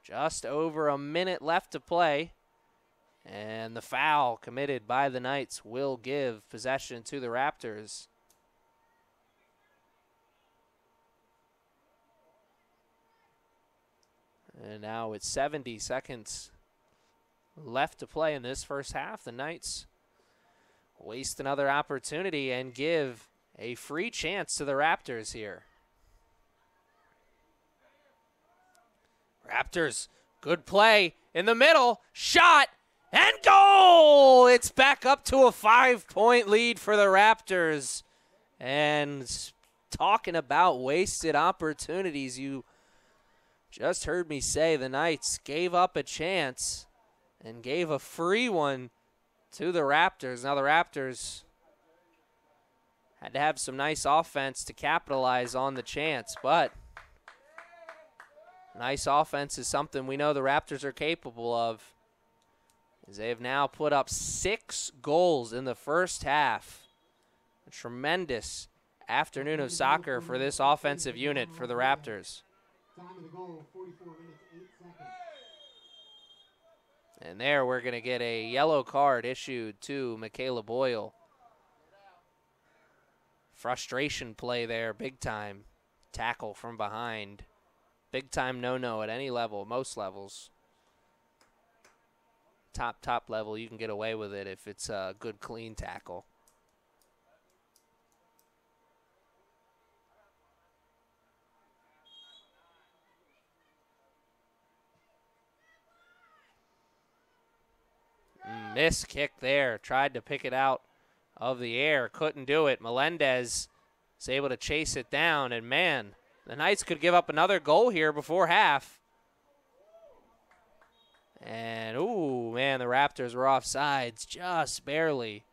Just over a minute left to play, and the foul committed by the Knights will give possession to the Raptors. And now with 70 seconds left to play in this first half, the Knights waste another opportunity and give a free chance to the Raptors here. Raptors, good play in the middle, shot, and goal! It's back up to a 5-point lead for the Raptors. And talking about wasted opportunities, you just heard me say the Knights gave up a chance and gave a free one to the Raptors. Now the Raptors had to have some nice offense to capitalize on the chance, but nice offense is something we know the Raptors are capable of, as they have now put up 6 goals in the first half. A tremendous afternoon of soccer for this offensive unit for the Raptors. Time of the goal, 44 minutes, 8 seconds. And there we're going to get a yellow card issued to Michaela Boyle. Frustration play there, big time. Tackle from behind. Big time no-no at any level, most levels. Top level, you can get away with it if it's a good, clean tackle. Missed kick there. Tried to pick it out of the air. Couldn't do it. Melendez is able to chase it down. And, man, the Knights could give up another goal here before half. And, ooh, man, the Raptors were offsides just barely.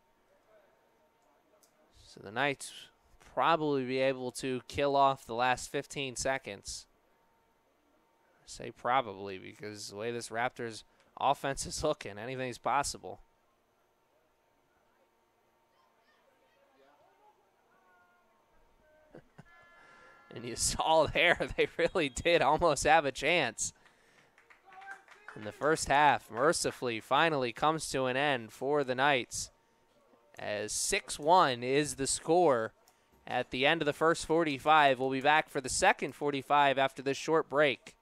So the Knights probably be able to kill off the last 15 seconds. I say probably because the way this Raptors offense is looking, anything's possible. And you saw there, they really did almost have a chance. And the first half, mercifully, finally comes to an end for the Knights, as 6-1 is the score at the end of the first 45. We'll be back for the second 45 after this short break.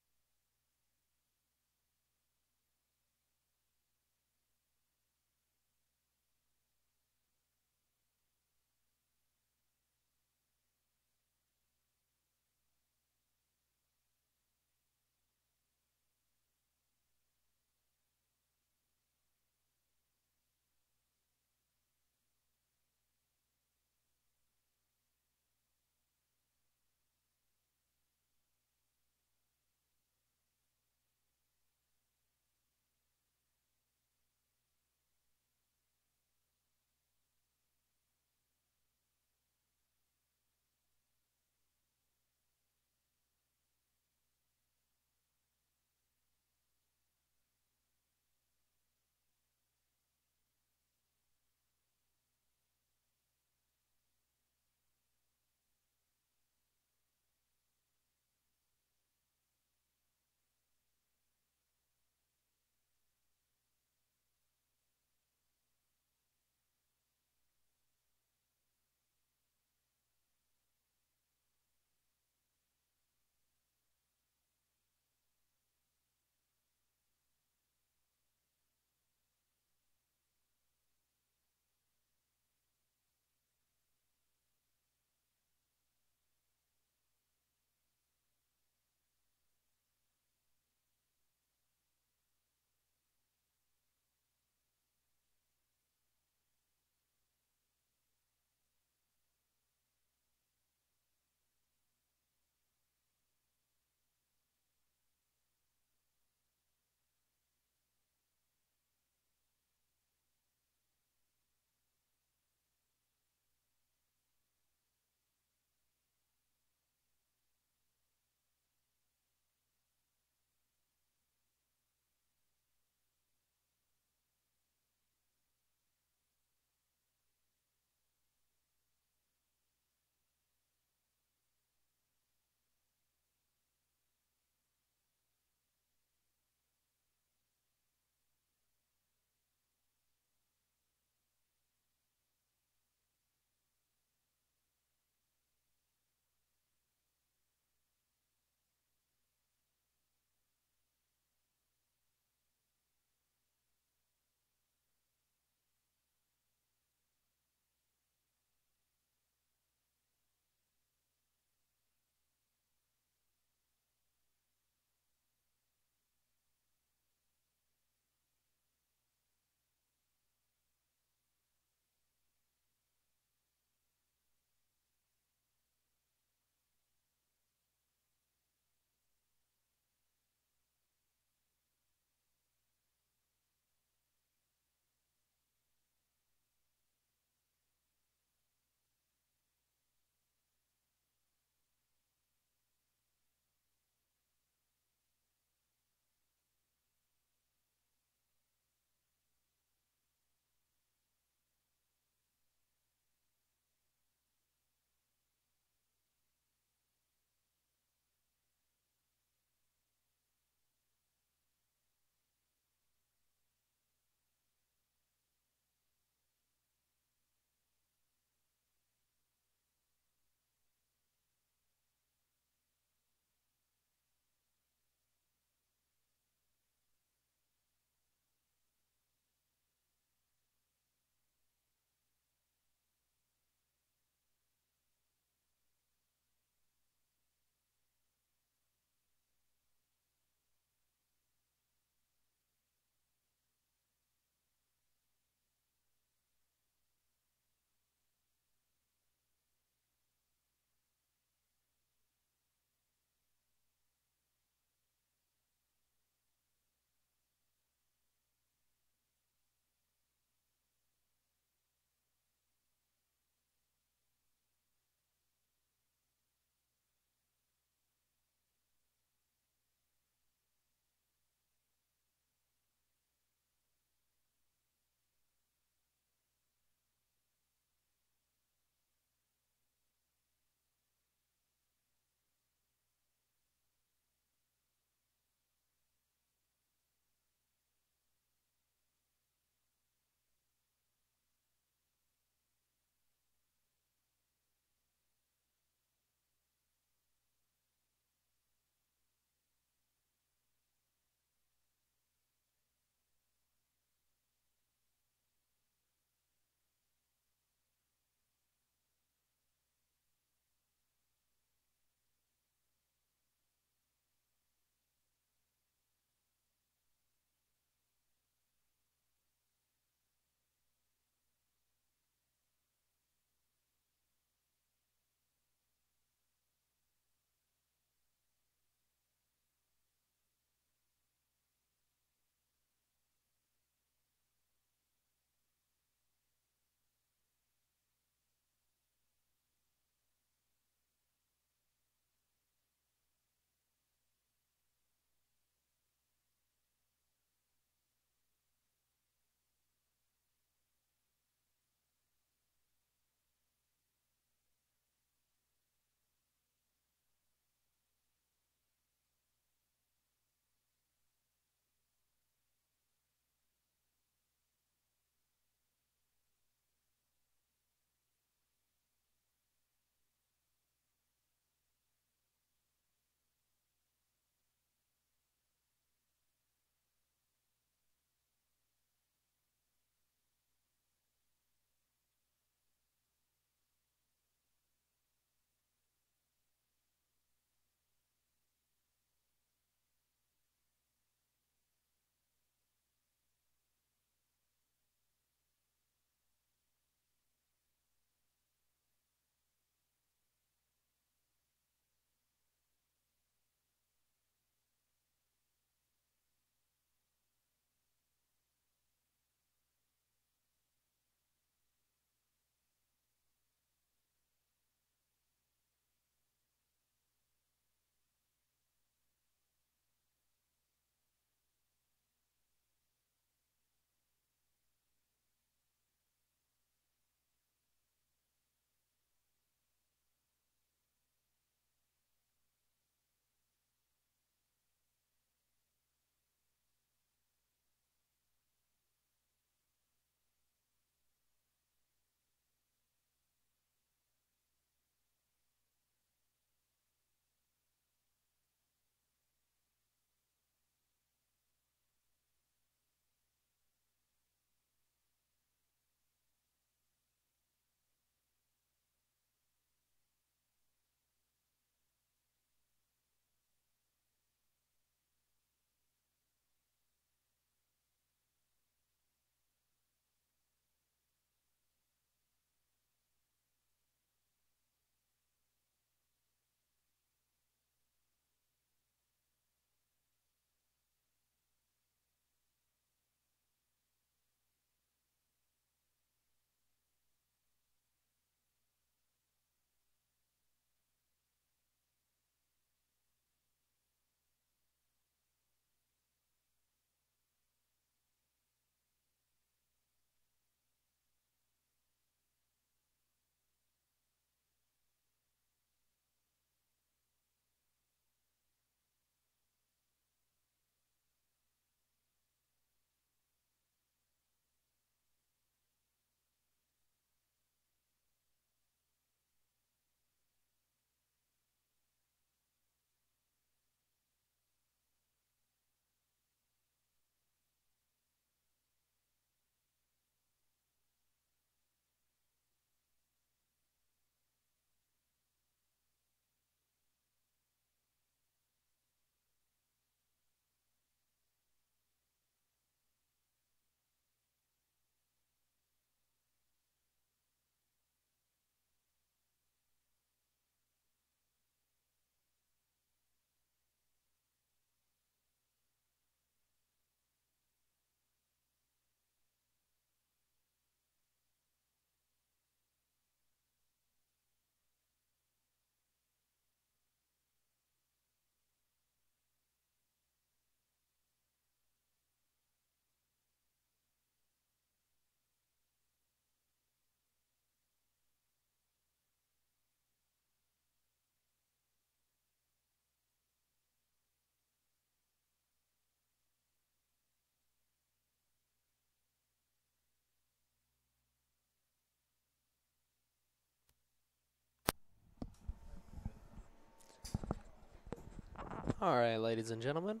All right, ladies and gentlemen,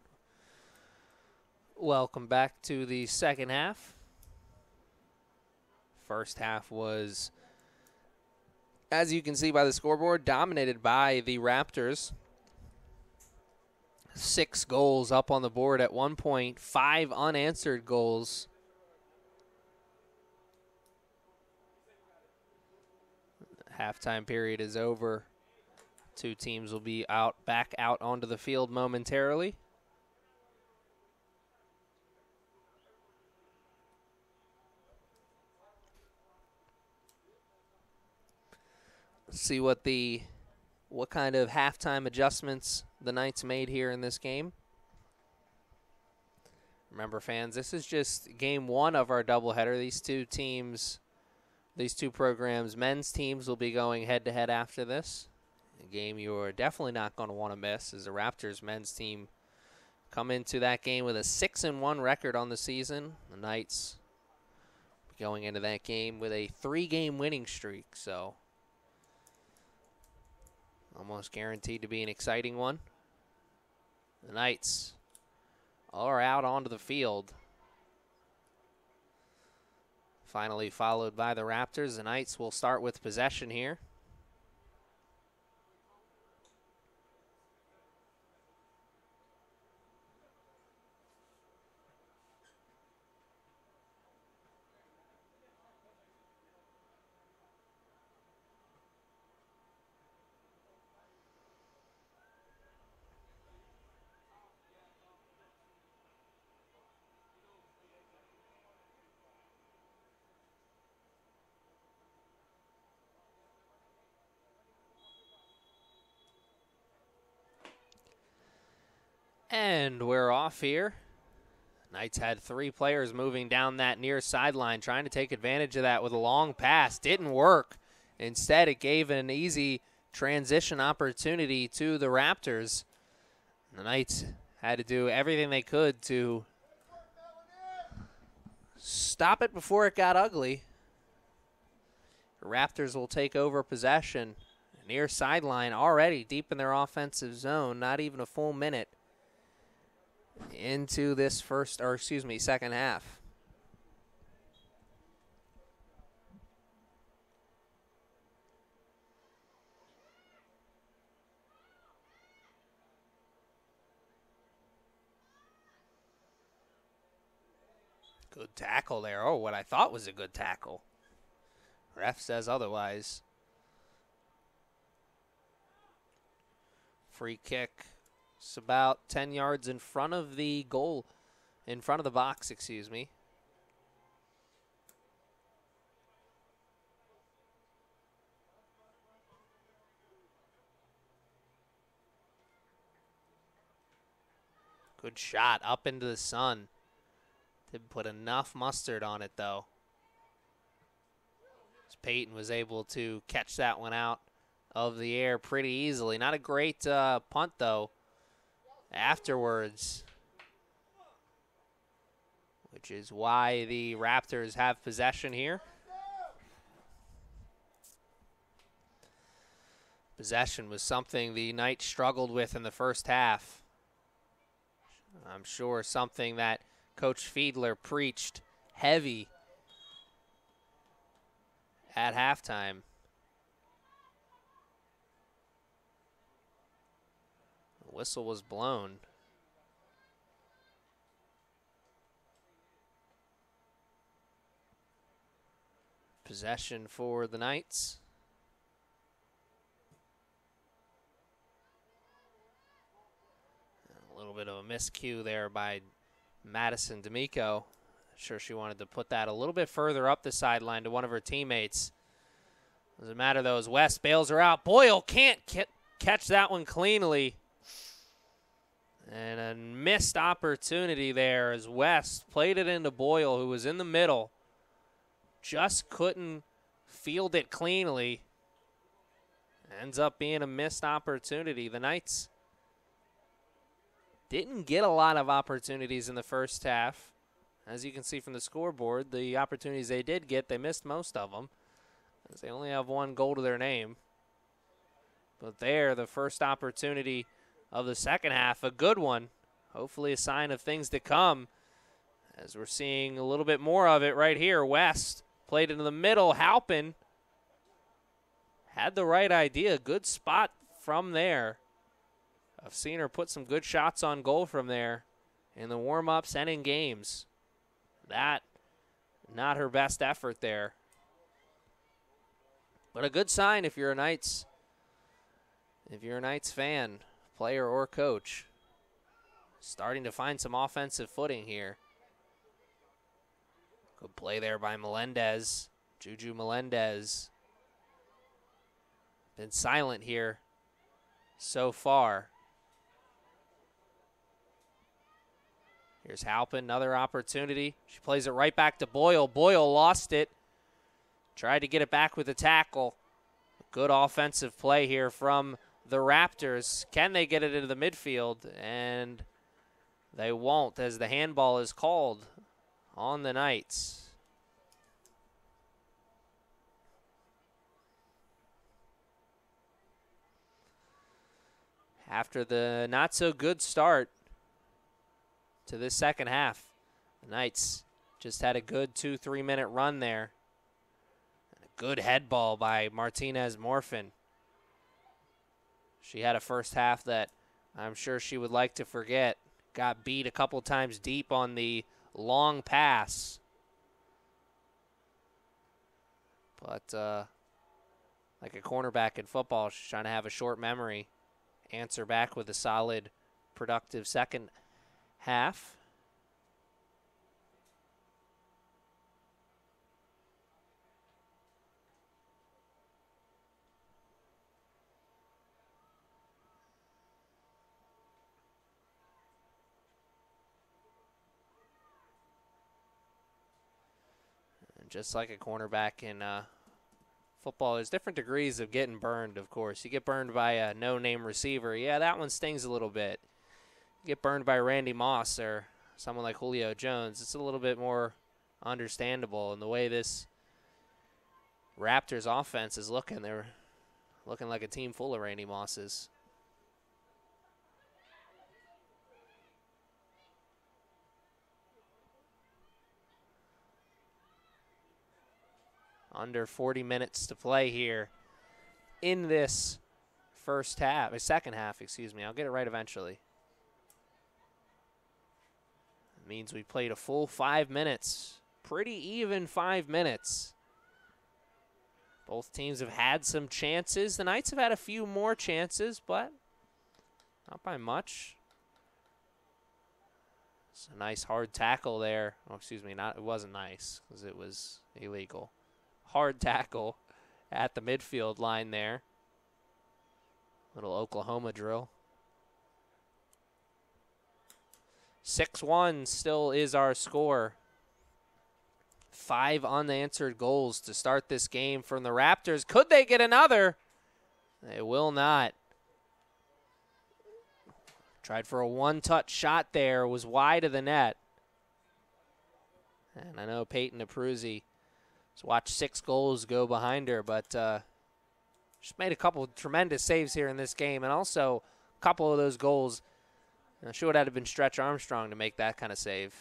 welcome back to the second half. First half was, as you can see by the scoreboard, dominated by the Raptors. 6 goals up on the board at one point, 5 unanswered goals. Halftime period is over. Two teams will be back out onto the field momentarily. Let's see what kind of halftime adjustments the Knights made here in this game. Remember, fans, this is just game 1 of our doubleheader. These two programs, men's teams will be going head-to-head after this. A game you're definitely not going to want to miss as the Raptors men's team come into that game with a 6-1 record on the season. The Knights going into that game with a 3-game winning streak, so almost guaranteed to be an exciting one. The Knights are out onto the field. Finally followed by the Raptors. The Knights will start with possession here. And we're off here. Knights had 3 players moving down that near sideline, trying to take advantage of that with a long pass. Didn't work. Instead, it gave an easy transition opportunity to the Raptors. The Knights had to do everything they could to stop it before it got ugly. The Raptors will take over possession. Near sideline, already deep in their offensive zone, not even a full minute into this second half. Good tackle there. Oh, what I thought was a good tackle. Ref says otherwise. Free kick. It's about 10 yards in front of the goal, in front of the box, excuse me. Good shot up into the sun. Didn't put enough mustard on it, though. As Peyton was able to catch that one out of the air pretty easily. Not a great punt, though, afterwards, which is why the Raptors have possession here. Possession was something the Knights struggled with in the first half. I'm sure something that Coach Fiedler preached heavy at halftime. The whistle was blown. Possession for the Knights. A little bit of a miscue there by Madison D'Amico. Sure, she wanted to put that a little bit further up the sideline to one of her teammates. Doesn't matter, though, as West bails her out. Boyle can't catch that one cleanly. And a missed opportunity there as West played it into Boyle, who was in the middle. Just couldn't field it cleanly. Ends up being a missed opportunity. The Knights didn't get a lot of opportunities in the first half. As you can see from the scoreboard, the opportunities they did get, they missed most of them, as they only have 1 goal to their name. But there, the first opportunity of the second half. A good one. Hopefully a sign of things to come, as we're seeing a little bit more of it right here. West played into the middle. Halpin had the right idea. Good spot from there. I've seen her put some good shots on goal from there in the warm-ups and in games. That, not her best effort there. But a good sign if you're a Knights fan, player or coach. Starting to find some offensive footing here. Good play there by Melendez. Juju Melendez. Been silent here so far. Here's Halpin, another opportunity. She plays it right back to Boyle. Boyle lost it. Tried to get it back with a tackle. Good offensive play here from the Raptors. Can they get it into the midfield? And they won't, as the handball is called on the Knights. After the not-so-good start to this second half, the Knights just had a good 2-3 minute run there. A good head ball by Martinez Morfin. She had a first half that I'm sure she would like to forget. Got beat a couple times deep on the long pass. But like a cornerback in football, she's trying to have a short memory. Answer back with a solid, productive second half. And just like a cornerback in football, there's different degrees of getting burned, of course. You get burned by a no-name receiver. Yeah, that one stings a little bit. You get burned by Randy Moss or someone like Julio Jones. It's a little bit more understandable. And the way this Raptors offense is looking, they're looking like a team full of Randy Mosses. Under 40 minutes to play here in this second half, excuse me. I'll get it right eventually. It means we played a full 5 minutes. Pretty even 5 minutes. Both teams have had some chances. The Knights have had a few more chances, but not by much. It's a nice hard tackle there. Oh, excuse me, it wasn't nice because it was illegal. Hard tackle at the midfield line there. Little Oklahoma drill. 6-1 still is our score. 5 unanswered goals to start this game from the Raptors. Could they get another? They will not. Tried for a one-touch shot there. Was wide of the net. And I know Peyton Abruzzi has watched 6 goals go behind her, but she's made a couple of tremendous saves here in this game, and also a couple of those goals. She would have been Stretch Armstrong to make that kind of save.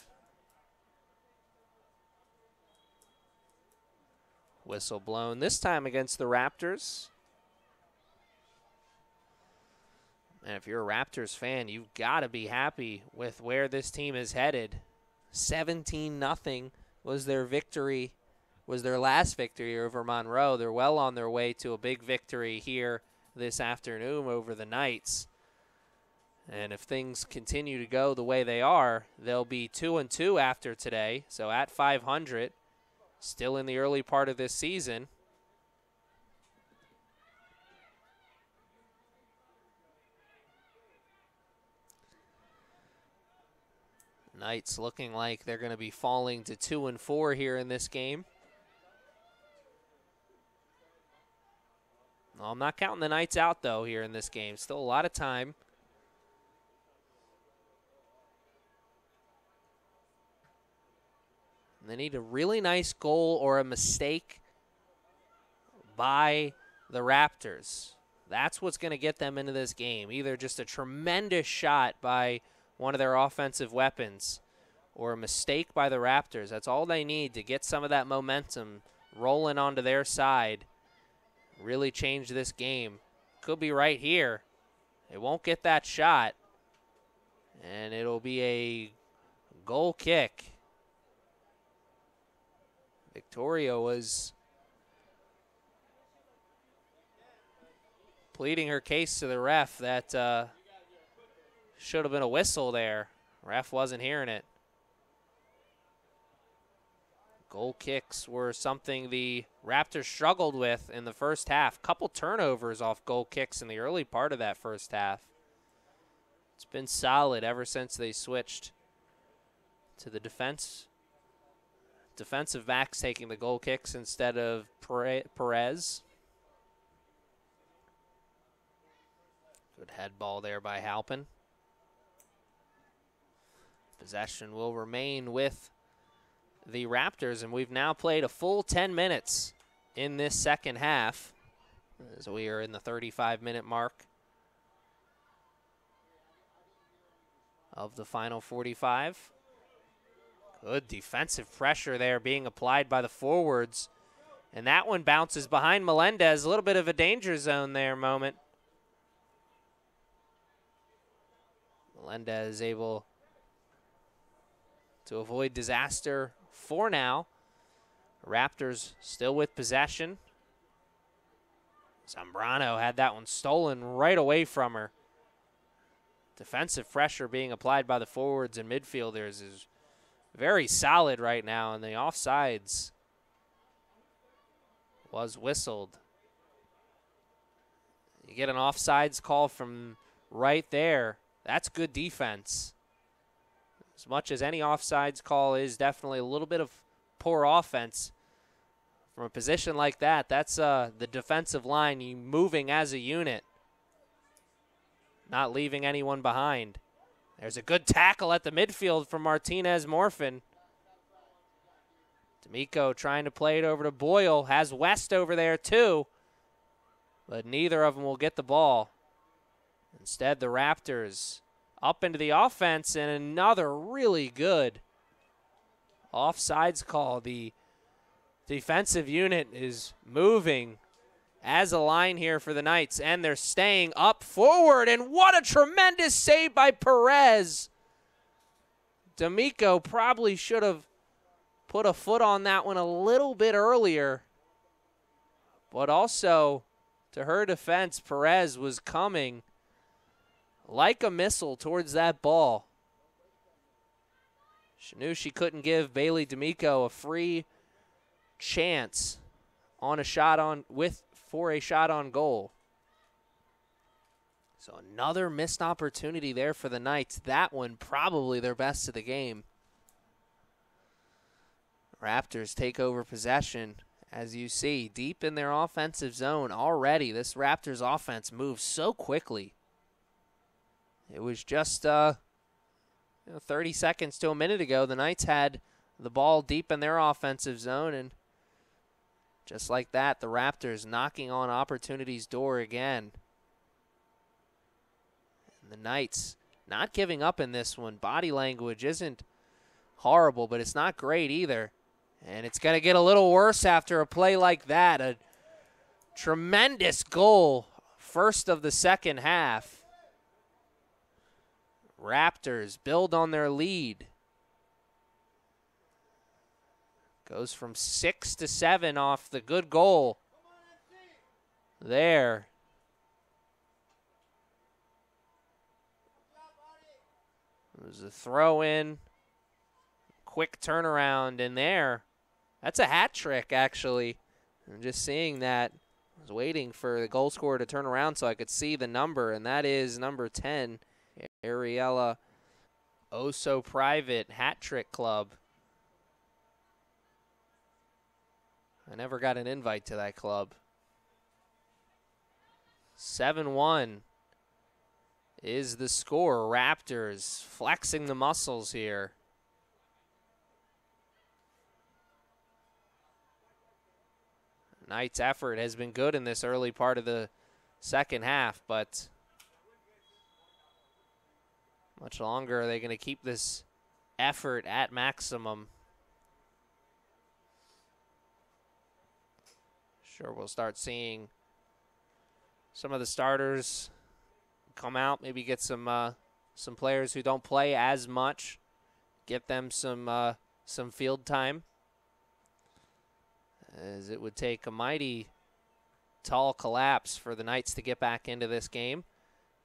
Whistle blown this time against the Raptors. And if you're a Raptors fan, you've got to be happy with where this team is headed. 17-0 was their victory. Was their last victory over Monroe. They're well on their way to a big victory here this afternoon over the Knights. And if things continue to go the way they are, they'll be 2-2 after today. So at 500, still in the early part of this season. Knights looking like they're going to be falling to 2-4 here in this game. Well, I'm not counting the Knights out, though, here in this game. Still a lot of time. And they need a really nice goal or a mistake by the Raptors. That's what's going to get them into this game. Either just a tremendous shot by one of their offensive weapons or a mistake by the Raptors. That's all they need to get some of that momentum rolling onto their side. Really change this game. Could be right here. They won't get that shot. And it'll be a goal kick. Victoria was pleading her case to the ref that should have been a whistle there. Ref wasn't hearing it. Goal kicks were something the Raptors struggled with in the first half. Couple turnovers off goal kicks in the early part of that first half. It's been solid ever since they switched to the defensive backs taking the goal kicks instead of Perez. Good head ball there by Halpin. Possession will remain with the Raptors, and we've now played a full 10 minutes in this second half as we are in the 35-minute mark of the final 45. Good defensive pressure there being applied by the forwards, and that one bounces behind Melendez. A little bit of a danger zone there moment. Melendez able to avoid disaster for now. Raptors still with possession. Zambrano had that one stolen right away from her. Defensive pressure being applied by the forwards and midfielders is very solid right now, and the offsides was whistled. You get an offsides call from right there. That's good defense. As much as any offsides call is definitely a little bit of poor offense, from a position like that, that's the defensive line moving as a unit, not leaving anyone behind. There's a good tackle at the midfield from Martinez Morfin. D'Amico trying to play it over to Boyle, has West over there too, but neither of them will get the ball. Instead, the Raptors up into the offense, and another really good offsides call. The defensive unit is moving as a line here for the Knights, and they're staying up forward, and what a tremendous save by Perez. D'Amico probably should have put a foot on that one a little bit earlier, but also, to her defense, Perez was coming like a missile towards that ball. She knew she couldn't give Bailey D'Amico a free chance on a shot for a shot on goal. So another missed opportunity there for the Knights. That one probably their best of the game. Raptors take over possession, as you see, deep in their offensive zone already. This Raptors offense moves so quickly. It was just 30 seconds to a minute ago, the Knights had the ball deep in their offensive zone, and just like that, the Raptors knocking on opportunity's door again. And the Knights not giving up in this one. Body language isn't horrible, but it's not great either. And it's going to get a little worse after a play like that. A tremendous goal, first of the second half. Raptors build on their lead. Goes from 6 to 7 off the good goal there. It was a throw in. Quick turnaround in there. That's a hat trick, actually. I'm just seeing that. I was waiting for the goal scorer to turn around so I could see the number, and that is number 10, Ariella Oso Private Hat Trick Club. I never got an invite to that club. 7-1 is the score. Raptors flexing the muscles here. Knights' effort has been good in this early part of the second half, but much longer are they going to keep this effort at maximum? Sure, we'll start seeing some of the starters come out, maybe get some players who don't play as much, get them some field time, as it would take a mighty tall collapse for the Knights to get back into this game.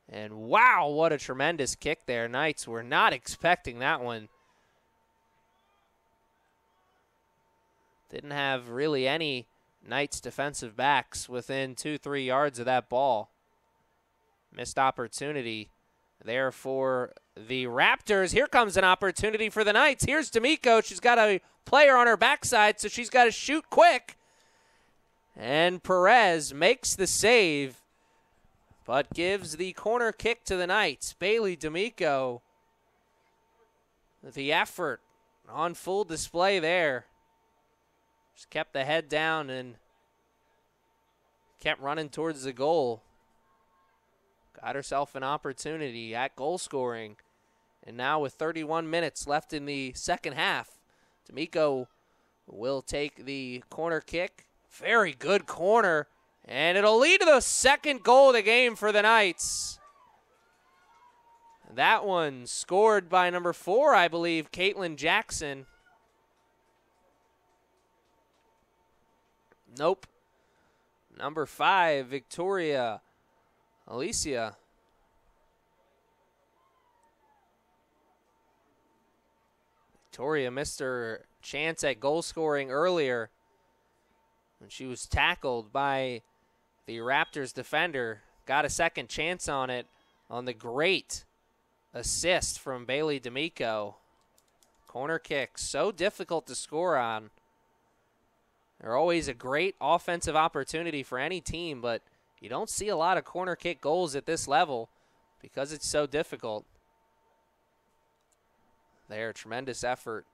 And wow, what a tremendous kick there. Knights were not expecting that one. Didn't have really any Knights defensive backs within 2-3 yards of that ball. Missed opportunity there for the Raptors. Here comes an opportunity for the Knights. Here's D'Amico. She's got a player on her backside, so she's got to shoot quick. And Perez makes the save, but gives the corner kick to the Knights. Bailey D'Amico, the effort on full display there. Just kept the head down and kept running towards the goal. Got herself an opportunity at goal scoring. And now with 31 minutes left in the second half, D'Amico will take the corner kick. Very good corner. And it'll lead to the second goal of the game for the Knights. That one scored by number 4, I believe, Caitlin Jackson. Nope. Number 5, Victoria Alicia. Victoria missed her chance at goal scoring earlier when she was tackled by the Raptors defender. Got a second chance on it on the great assist from Bailey D'Amico. Corner kicks, so difficult to score on. They're always a great offensive opportunity for any team, but you don't see a lot of corner kick goals at this level because it's so difficult. There, tremendous effort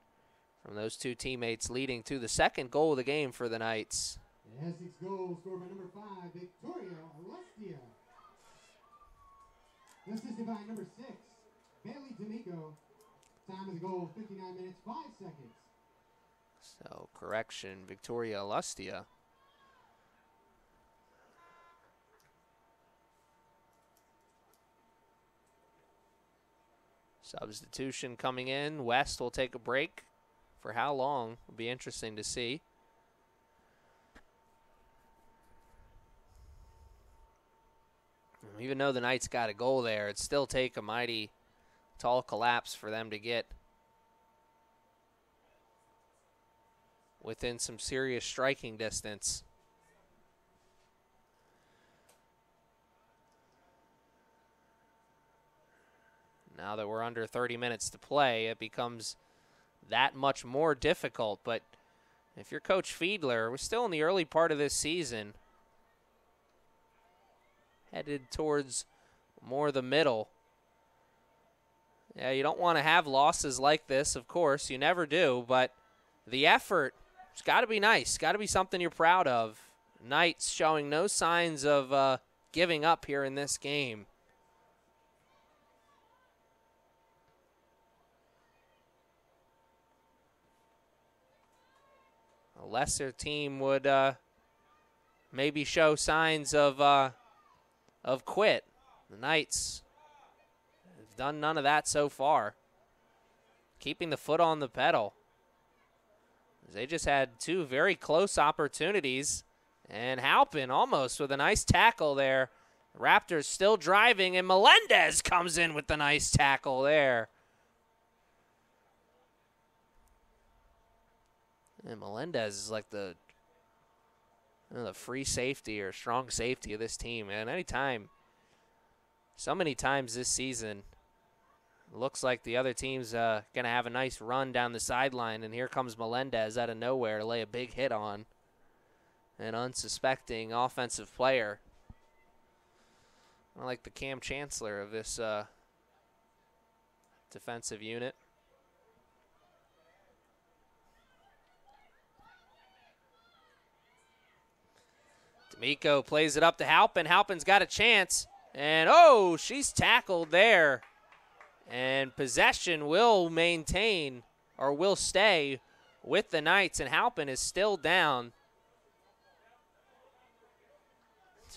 from those two teammates, leading to the second goal of the game for the Knights. The Essex goal scored by number 5, Victoria Alestia. Assisted by number 6, Bailey D'Amico. Time of the goal, 59 minutes, 5 seconds. So, correction, Victoria Alestia. Substitution coming in. West will take a break. For how long will be interesting to see. Even though the Knights got a goal there, it'd still take a mighty tall collapse for them to get within some serious striking distance. Now that we're under 30 minutes to play, it becomes that much more difficult. But if you're Coach Fiedler, we're still in the early part of this season, headed towards more the middle. Yeah, you don't want to have losses like this, of course. You never do, but the effort, it's got to be nice. Got to be something you're proud of. Knights showing no signs of giving up here in this game. A lesser team would maybe show signs of quit. The Knights have done none of that so far. Keeping the foot on the pedal. They just had two very close opportunities. And Halpin almost with a nice tackle there. The Raptors still driving, and Melendez comes in with the nice tackle there. And Melendez is like the free safety or strong safety of this team, man. Anytime, so many times this season, looks like the other team's going to have a nice run down the sideline, and here comes Melendez out of nowhere to lay a big hit on an unsuspecting offensive player. I like the Cam Chancellor of this defensive unit. D'Amico plays it up to Halpin. Halpin's got a chance. And, oh, she's tackled there. And possession will maintain, or will stay, with the Knights. And Halpin is still down.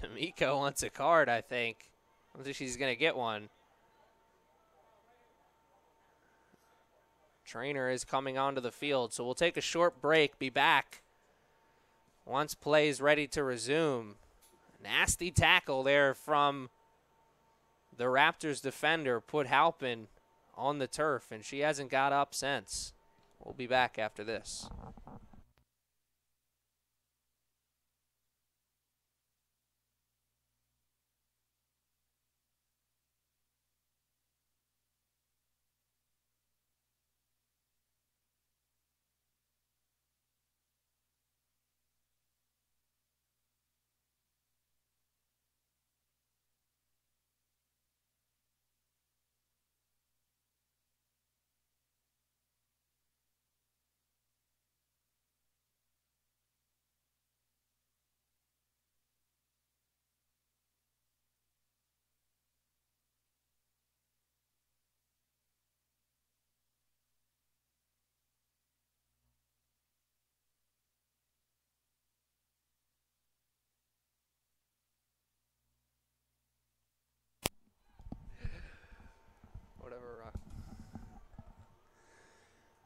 D'Amico wants a card, I think. I don't think she's going to get one. Trainer is coming onto the field, so we'll take a short break, be back once play is ready to resume. Nasty tackle there from the Raptors defender, put Halpin on the turf, and she hasn't got up since. We'll be back after this.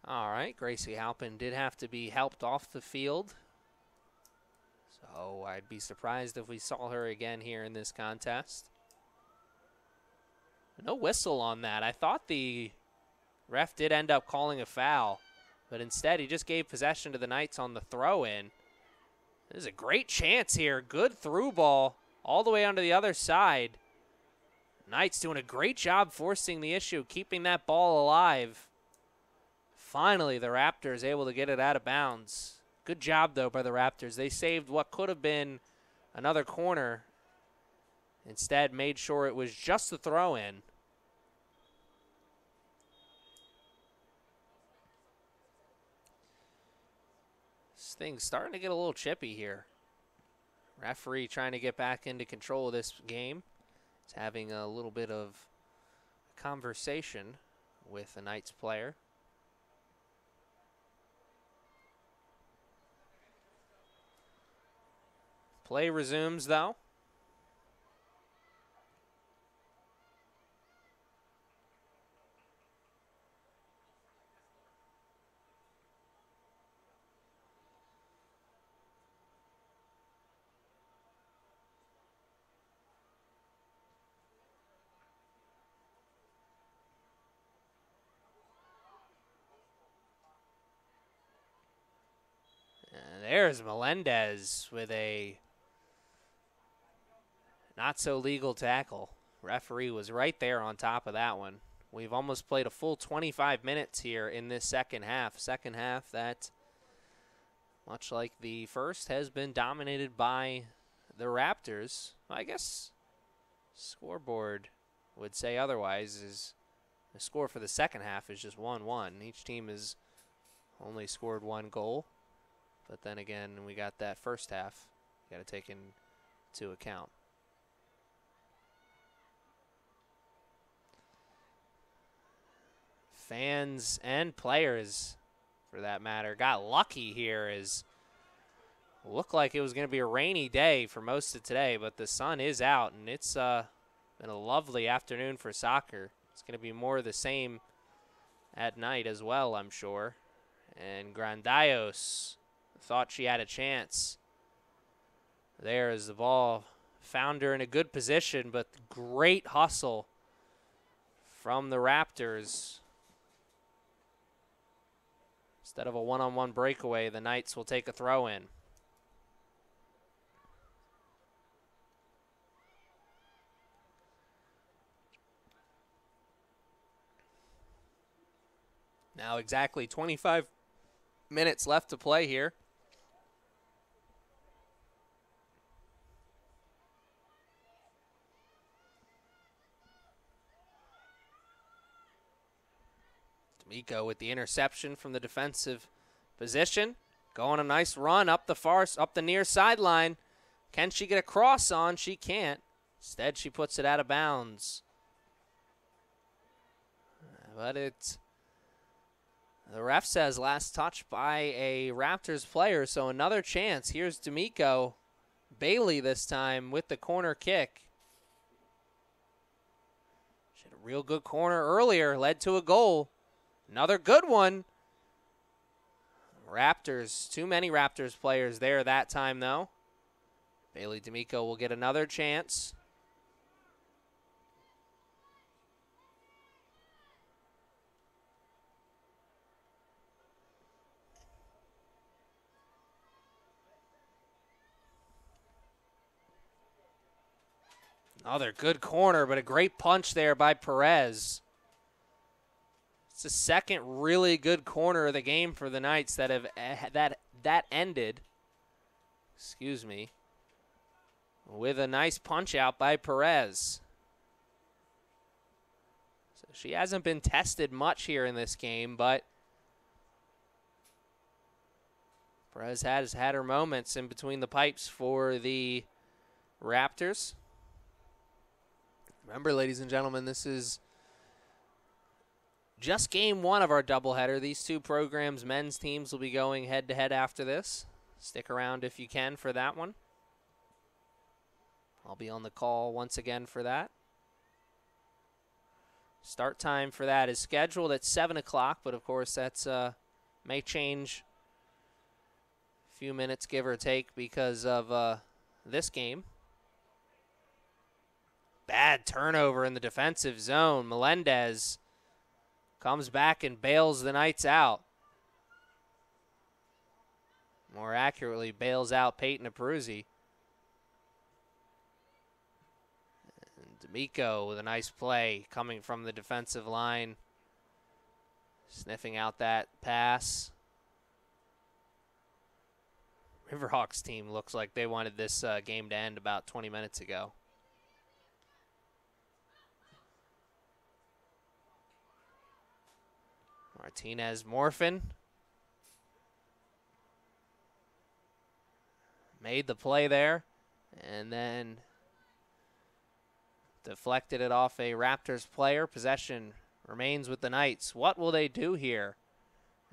All right, Gracie Halpin did have to be helped off the field. So I'd be surprised if we saw her again here in this contest. No whistle on that. I thought the ref did end up calling a foul, but instead he just gave possession to the Knights on the throw-in. There's a great chance here. Good through ball all the way onto the other side. Knights doing a great job forcing the issue, keeping that ball alive. Finally, the Raptors able to get it out of bounds. Good job, though, by the Raptors. They saved what could have been another corner. Instead, made sure it was just the throw-in. This thing's starting to get a little chippy here. Referee trying to get back into control of this game. He's having a little bit of conversation with a Knights player. Play resumes, though. And there's Melendez with a not so legal tackle. Referee was right there on top of that one. We've almost played a full 25 minutes here in this second half. Second half that, much like the first, has been dominated by the Raptors. I guess scoreboard would say otherwise. Is the score for the second half is just 1-1. Each team has only scored one goal. But then again, we got that first half you got to take into account. Fans and players, for that matter, got lucky here as looked like it was going to be a rainy day for most of today, but the sun is out, and it's been a lovely afternoon for soccer. It's going to be more of the same at night as well, I'm sure. And Grandaios thought she had a chance. There is the ball. Found her in a good position, but great hustle from the Raptors. Instead of a one-on-one breakaway, the Knights will take a throw-in. Now exactly 25 minutes left to play here. D'Amico with the interception from the defensive position. Going a nice run up the near sideline. Can she get a cross on? She can't. Instead, she puts it out of bounds. But it's the ref says last touch by a Raptors player, so another chance. Here's D'Amico. Bailey this time with the corner kick. She had a real good corner earlier, led to a goal. Another good one. Raptors, too many Raptors players there that time, though. Bailey D'Amico will get another chance. Another good corner, but a great punch there by Perez. It's the second really good corner of the game for the Knights that have that ended. Excuse me. With a nice punch out by Perez. So she hasn't been tested much here in this game, but Perez has had her moments in between the pipes for the Raptors. Remember, ladies and gentlemen, this is just game one of our doubleheader. These two programs, men's teams, will be going head-to-head after this. Stick around if you can for that one. I'll be on the call once again for that. Start time for that is scheduled at 7 o'clock, but of course that's may change a few minutes, give or take, because of this game. Bad turnover in the defensive zone. Melendez comes back and bails the Knights out. More accurately, bails out Peyton Abruzzi. And D'Amico with a nice play coming from the defensive line. Sniffing out that pass. Riverhawks team looks like they wanted this game to end about 20 minutes ago. Martinez Morphin made the play there and then deflected it off a Raptors player. Possession remains with the Knights. What will they do here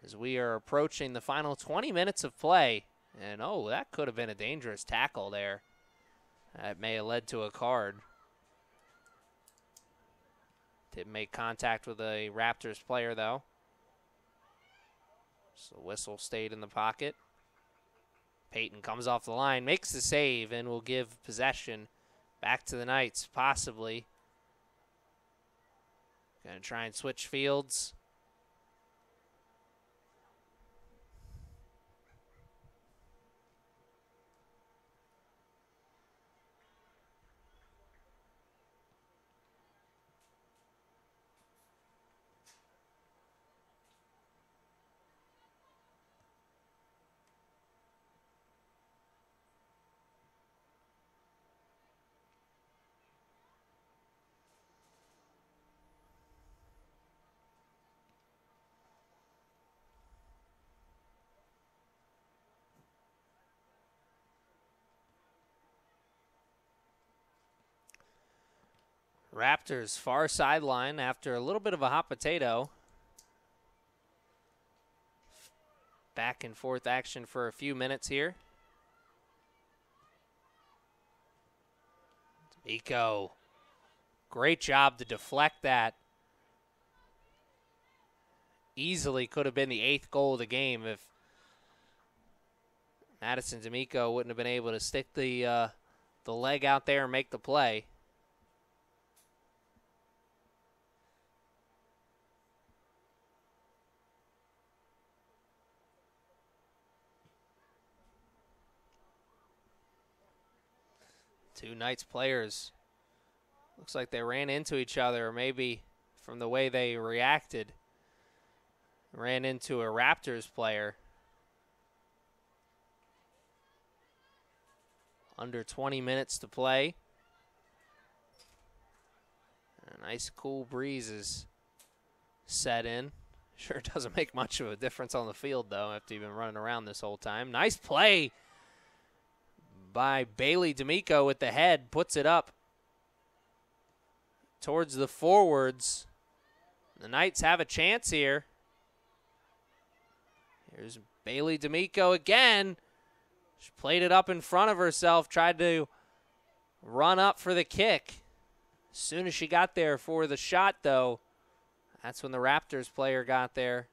as we are approaching the final 20 minutes of play? And oh, that could have been a dangerous tackle there. That may have led to a card. Didn't make contact with a Raptors player though. So the whistle stayed in the pocket. Peyton comes off the line, makes the save, and will give possession back to the Knights, possibly. Going to try and switch fields. Raptors far sideline after a little bit of a hot potato. Back and forth action for a few minutes here. D'Amico, great job to deflect that. Easily could have been the 8th goal of the game if Madison D'Amico wouldn't have been able to stick the leg out there and make the play. Two Knights players, looks like they ran into each other, or maybe from the way they reacted, ran into a Raptors player. Under 20 minutes to play. A nice cool breeze is set in. Sure doesn't make much of a difference on the field, though, after you've been running around this whole time. Nice play by Bailey D'Amico with the head, puts it up towards the forwards. The Knights have a chance here. Here's Bailey D'Amico again. She played it up in front of herself, tried to run up for the kick. As soon as she got there for the shot, though, that's when the Raptors player got there.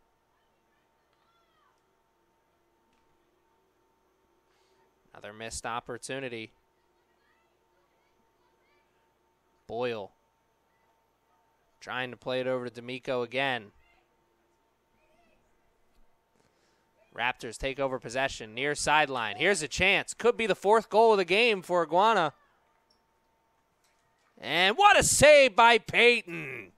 Another missed opportunity. Boyle trying to play it over to D'Amico again. Raptors take over possession, near sideline. Here's a chance. Could be the fourth goal of the game for Iguana. And what a save by Peyton.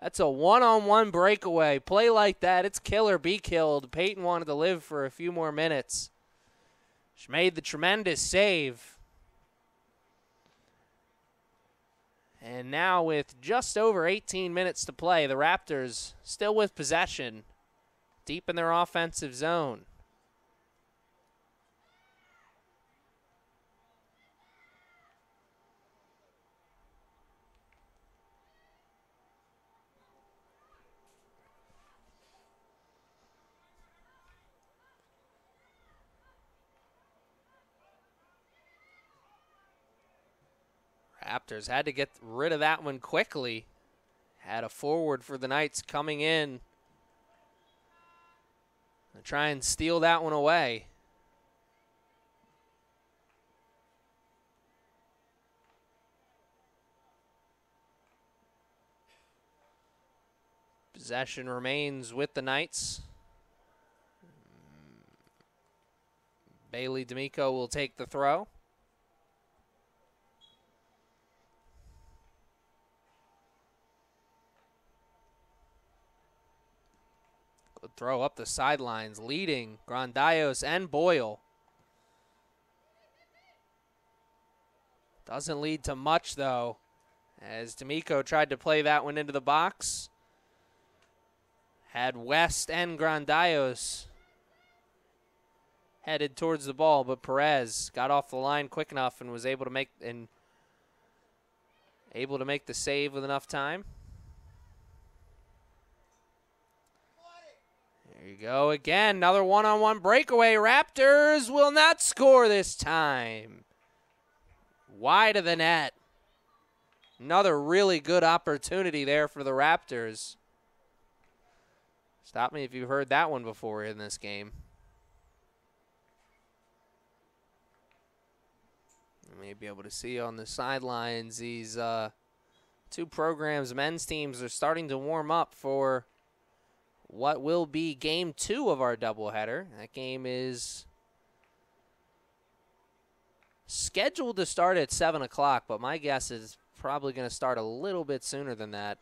That's a one-on-one breakaway. Play like that, it's kill or be killed. Peyton wanted to live for a few more minutes. She made the tremendous save. And now with just over 18 minutes to play, the Raptors still with possession, deep in their offensive zone. Raptors had to get rid of that one quickly. Had a forward for the Knights coming in to try and steal that one away. Possession remains with the Knights. Bailey D'Amico will take the throw. Throw up the sidelines, leading Grandaios and Boyle. Doesn't lead to much, though, as D'Amico tried to play that one into the box. Had West and Grandaios headed towards the ball, but Perez got off the line quick enough and was able to make the save with enough time. There you go again. Another one-on-one breakaway. Raptors will not score this time. Wide of the net. Another really good opportunity there for the Raptors. Stop me if you've heard that one before in this game. You may be able to see on the sidelines these two programs' men's teams are starting to warm up for what will be game 2 of our doubleheader. That game is scheduled to start at 7 o'clock, but my guess is probably going to start a little bit sooner than that,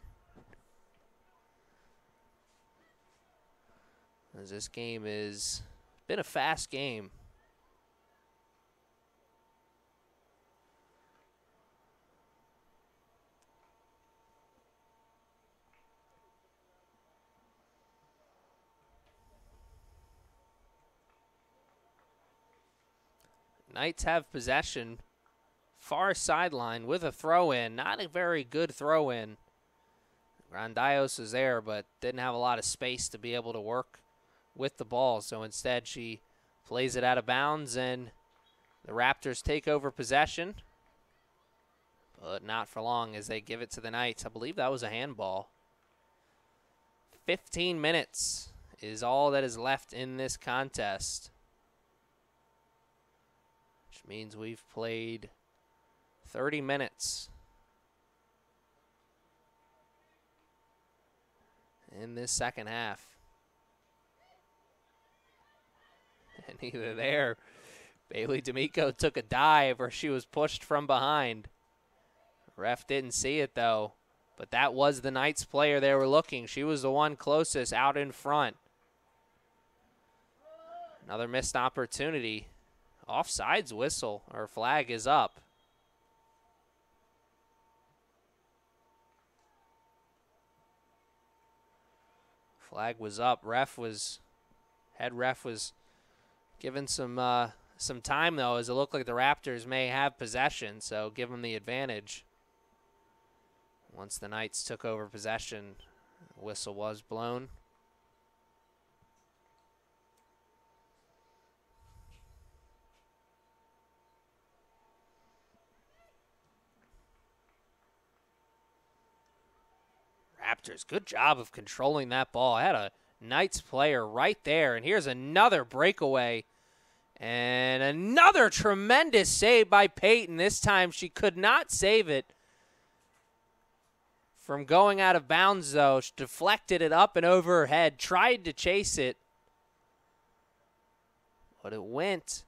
as this game has been a fast game. Knights have possession, far sideline with a throw-in. Not a very good throw-in. Grandaios is there, but didn't have a lot of space to be able to work with the ball. So instead, she plays it out of bounds, and the Raptors take over possession. But not for long as they give it to the Knights. I believe that was a handball. 15 minutes is all that is left in this contest, which means we've played 30 minutes in this second half. And either there, Bailey D'Amico took a dive or she was pushed from behind. Ref didn't see it, though, but that was the Knights player they were looking. She was the one closest out in front. Another missed opportunity. Offsides whistle, or flag is up. Flag was up. Head ref was Given some time, though, as it looked like the Raptors may have possession, so give them the advantage. Once the Knights took over possession, the whistle was blown. Raptors, good job of controlling that ball. I had a Knights player right there, and here's another breakaway. And another tremendous save by Peyton. This time she could not save it from going out of bounds, though. She deflected it up and over her head, tried to chase it, but it went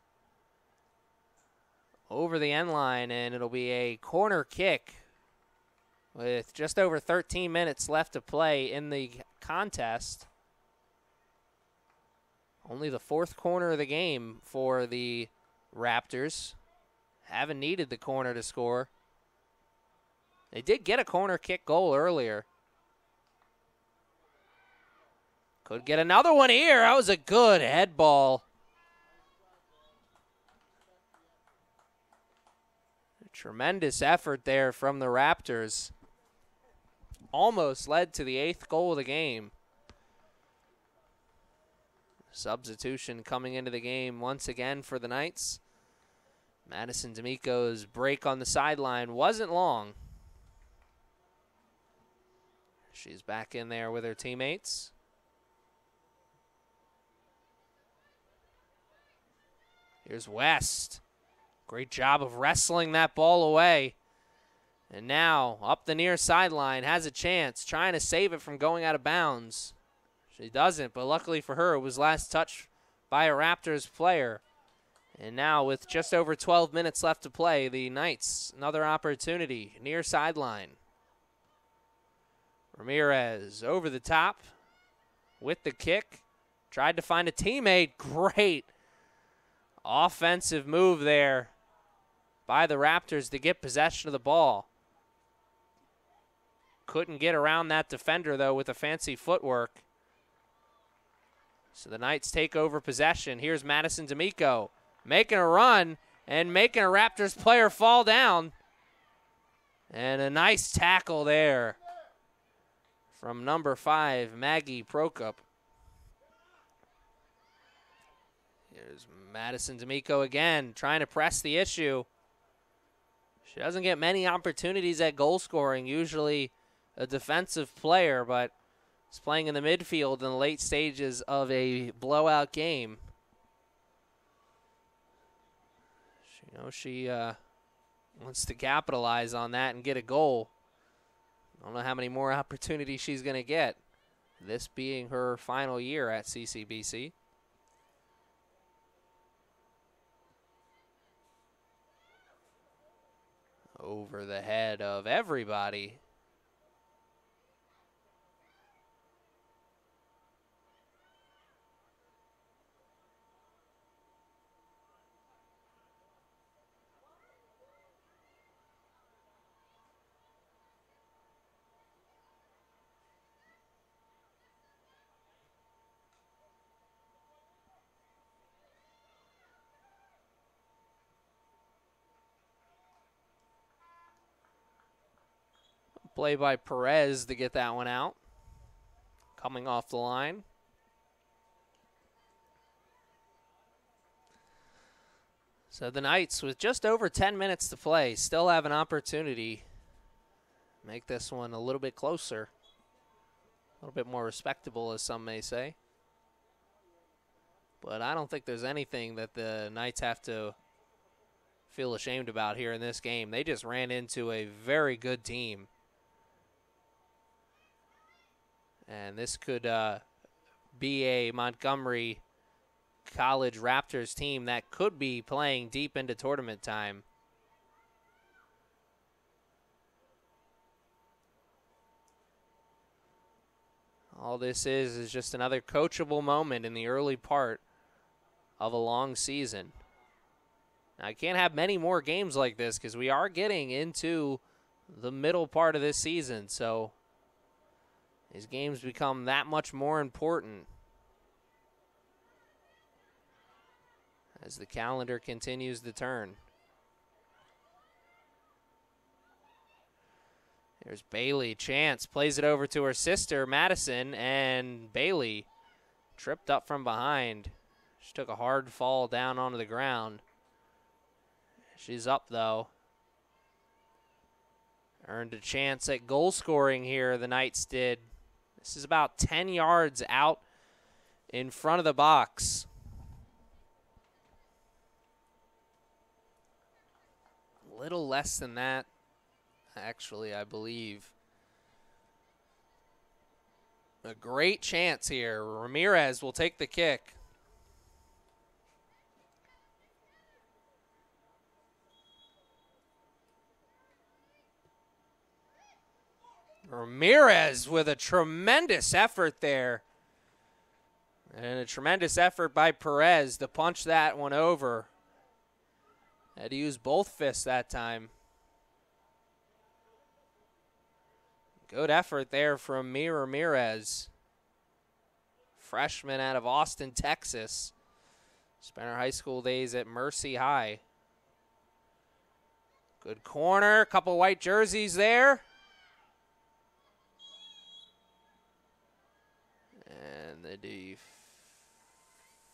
over the end line, and it'll be a corner kick with just over 13 minutes left to play in the contest. Only the fourth corner of the game for the Raptors. Haven't needed the corner to score. They did get a corner kick goal earlier. Could get another one here. That was a good head ball. A tremendous effort there from the Raptors. Almost led to the 8th goal of the game. Substitution coming into the game once again for the Knights. Madison D'Amico's break on the sideline wasn't long. She's back in there with her teammates. Here's West. Great job of wrestling that ball away. And now up the near sideline, has a chance, trying to save it from going out of bounds. She doesn't, but luckily for her, it was last touched by a Raptors player. And now with just over 12 minutes left to play, the Knights, another opportunity, near sideline. Ramirez over the top with the kick. Tried to find a teammate. Great offensive move there by the Raptors to get possession of the ball. Couldn't get around that defender, though, with the fancy footwork. So the Knights take over possession. Here's Madison D'Amico making a run and making a Raptors player fall down. And a nice tackle there from number 5, Maggie Prokop. Here's Madison D'Amico again, trying to press the issue. She doesn't get many opportunities at goal scoring, usually a defensive player, but is playing in the midfield in the late stages of a blowout game. She wants to capitalize on that and get a goal. I don't know how many more opportunities she's going to get, this being her final year at CCBC. Over the head of everybody. Play by Perez to get that one out. Coming off the line. So the Knights, with just over 10 minutes to play, still have an opportunity to make this one a little bit closer. A little bit more respectable, as some may say. But I don't think there's anything that the Knights have to feel ashamed about here in this game. They just ran into a very good team. And this could be a Montgomery College Raptors team that could be playing deep into tournament time. All this is just another coachable moment in the early part of a long season. Now, I can't have many more games like this because we are getting into the middle part of this season, so these games become that much more important. as the calendar continues to turn. There's Bailey. Chance plays it over to her sister, Madison, and Bailey tripped up from behind. She took a hard fall down onto the ground. She's up, though. Earned a chance at goal scoring here, the Knights did. This is about 10 yards out in front of the box. A little less than that, actually, I believe. A great chance here. Ramirez will take the kick. Ramirez with a tremendous effort there. And a tremendous effort by Perez to punch that one over. Had to use both fists that time. Good effort there from Mia Ramirez. Freshman out of Austin, Texas. Spent her high school days at Mercy High. Good corner, couple white jerseys there. And the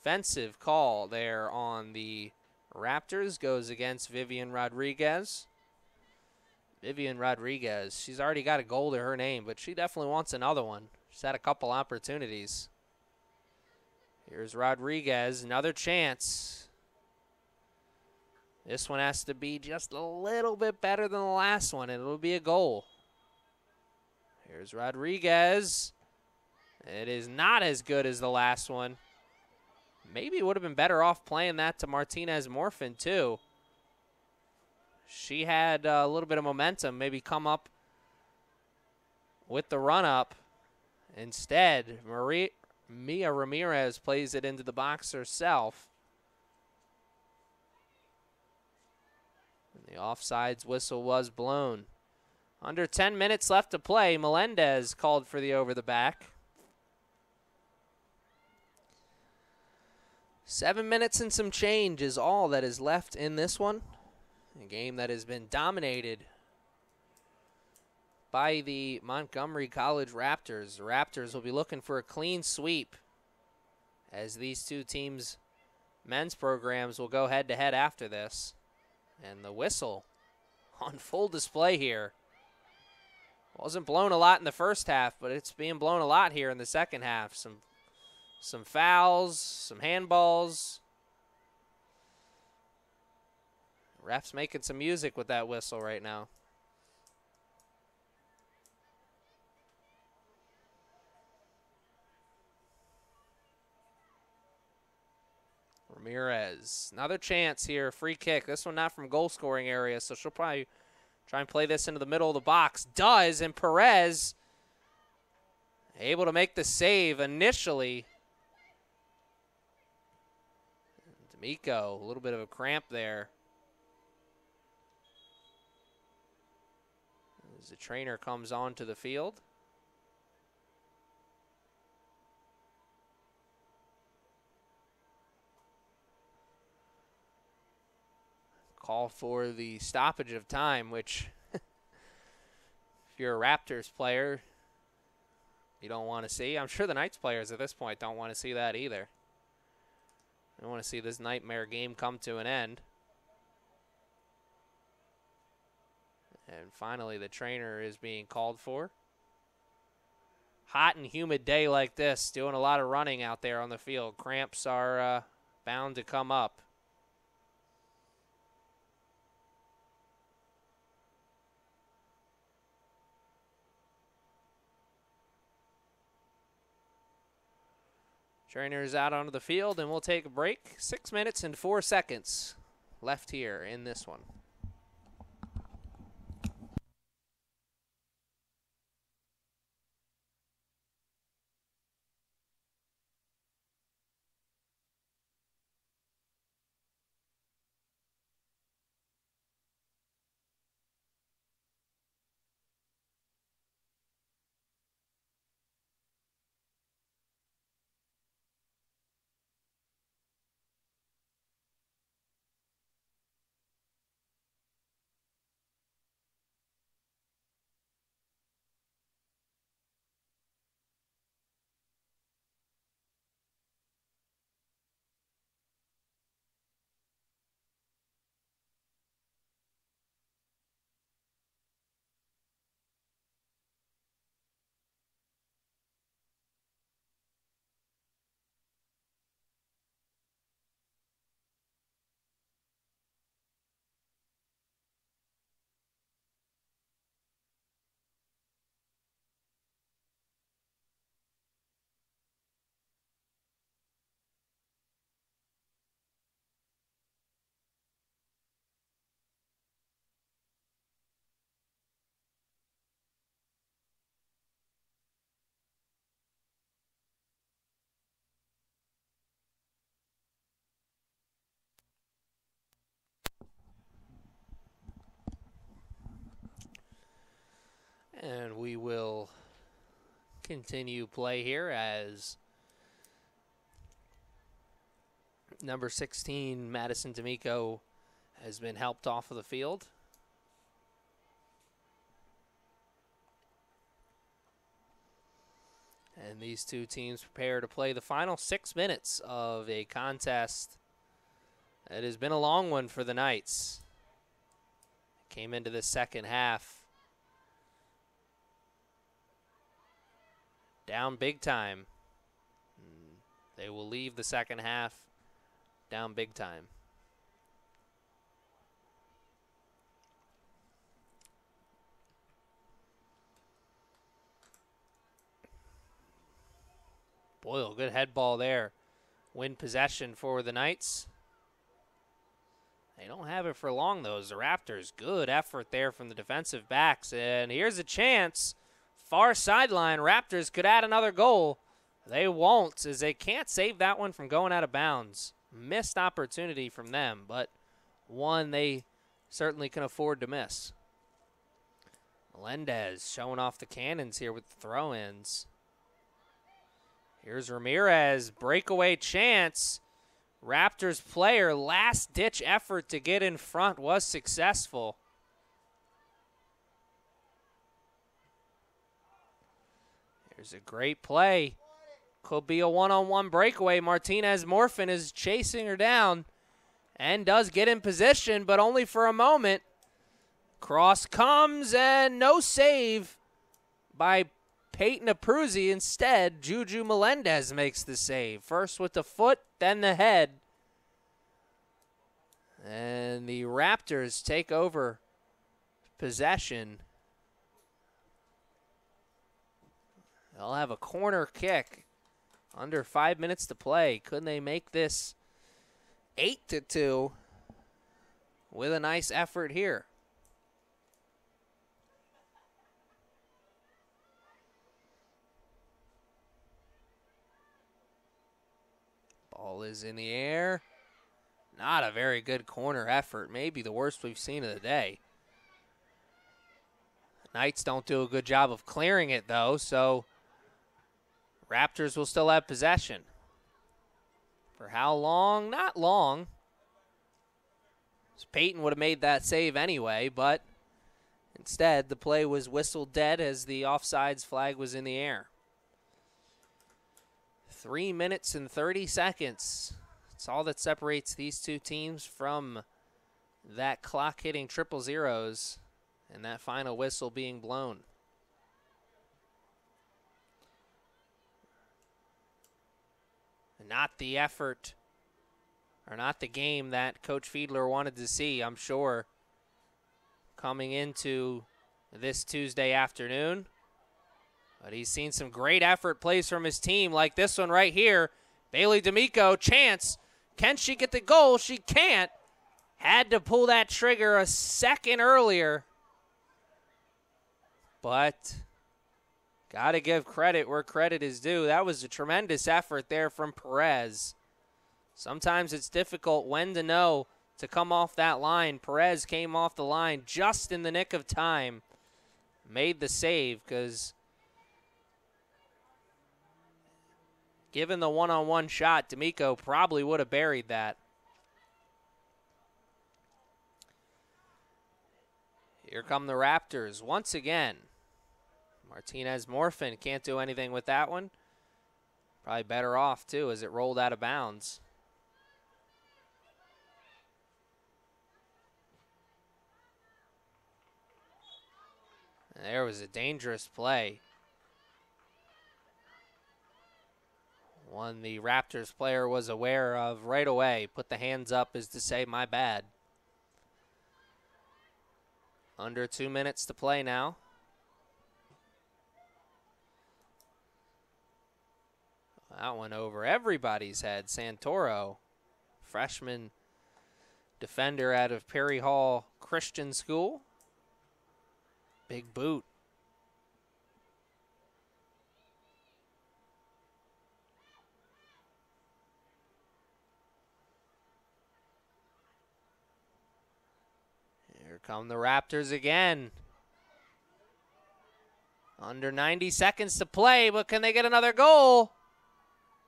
defensive call there on the Raptors goes against Vivian Rodriguez. Vivian Rodriguez, she's already got a goal to her name, but she definitely wants another one. She's had a couple opportunities. Here's Rodriguez, another chance. This one has to be just a little bit better than the last one, and it'll be a goal. Here's Rodriguez. It is not as good as the last one. Maybe would have been better off playing that to Martinez Morfin, too. She had a little bit of momentum, maybe come up with the run-up. Instead, Mia Ramirez plays it into the box herself. And the offsides whistle was blown. Under 10 minutes left to play. Melendez called for the over-the-back. 7 minutes and some change is all that is left in this one. A game that has been dominated by the Montgomery College Raptors. The Raptors will be looking for a clean sweep as these two teams' men's programs will go head-to-head after this. And the whistle on full display here. Wasn't blown a lot in the first half, but it's being blown a lot here in the second half. Some fouls, some handballs. Ref's making some music with that whistle right now. Ramirez, another chance here, free kick. This one not from goal scoring area, so she'll probably try and play this into the middle of the box. Does, and Perez able to make the save initially. D'Amico, a little bit of a cramp there. As the trainer comes onto the field. Call for the stoppage of time, which if you're a Raptors player, you don't want to see. I'm sure the Knights players at this point don't want to see that either. They want to see this nightmare game come to an end. And finally, the trainer is being called for. Hot and humid day like this, doing a lot of running out there on the field. Cramps are bound to come up. Trainer is out onto the field, and we'll take a break. 6 minutes and 4 seconds left here in this one. And we will continue play here as number 16, Madison D'Amico, has been helped off of the field. And these two teams prepare to play the final 6 minutes of a contest. It has been a long one for the Knights. Came into the second half down big time. They will leave the second half down big time. Boyle, good head ball there. Win possession for the Knights. They don't have it for long, though. The Raptors, good effort there from the defensive backs. And here's a chance. Far sideline. Raptors could add another goal. They won't, as they can't save that one from going out of bounds. Missed opportunity from them, but one they certainly can afford to miss. Melendez showing off the cannons here with the throw-ins. Here's Ramirez, breakaway chance. Raptors player, last-ditch effort to get in front was successful. Here's a great play. Could be a one-on-one breakaway. Martinez Morfin is chasing her down and does get in position, but only for a moment. Cross comes and no save by Peyton Abruzzi. Instead, Juju Melendez makes the save. First with the foot, then the head. And the Raptors take over possession. They'll have a corner kick. Under 5 minutes to play. Couldn't they make this 8-2 with a nice effort here? Ball is in the air. Not a very good corner effort. Maybe the worst we've seen of the day. Knights don't do a good job of clearing it, though, so Raptors will still have possession. For how long? Not long. Peyton would have made that save anyway, but instead the play was whistled dead as the offsides flag was in the air. 3 minutes and 30 seconds. That's all that separates these two teams from that clock hitting triple zeros and that final whistle being blown. Not the effort, or not the game that Coach Fiedler wanted to see, I'm sure, coming into this Tuesday afternoon. But he's seen some great effort plays from his team, like this one right here. Bailey D'Amico, chance. Can she get the goal? She can't. Had to pull that trigger a second earlier. But got to give credit where credit is due. That was a tremendous effort there from Perez. Sometimes it's difficult when to know to come off that line. Perez came off the line just in the nick of time. Made the save because given the one-on-one shot, D'Amico probably would have buried that. Here come the Raptors once again. Martinez Morfin can't do anything with that one. Probably better off, too, as it rolled out of bounds. And there was a dangerous play. One the Raptors player was aware of right away. Put the hands up as to say, my bad. Under 2 minutes to play now. That one over everybody's head. Santoro, freshman defender out of Perry Hall Christian School. Big boot. Here come the Raptors again. Under 90 seconds to play, but can they get another goal?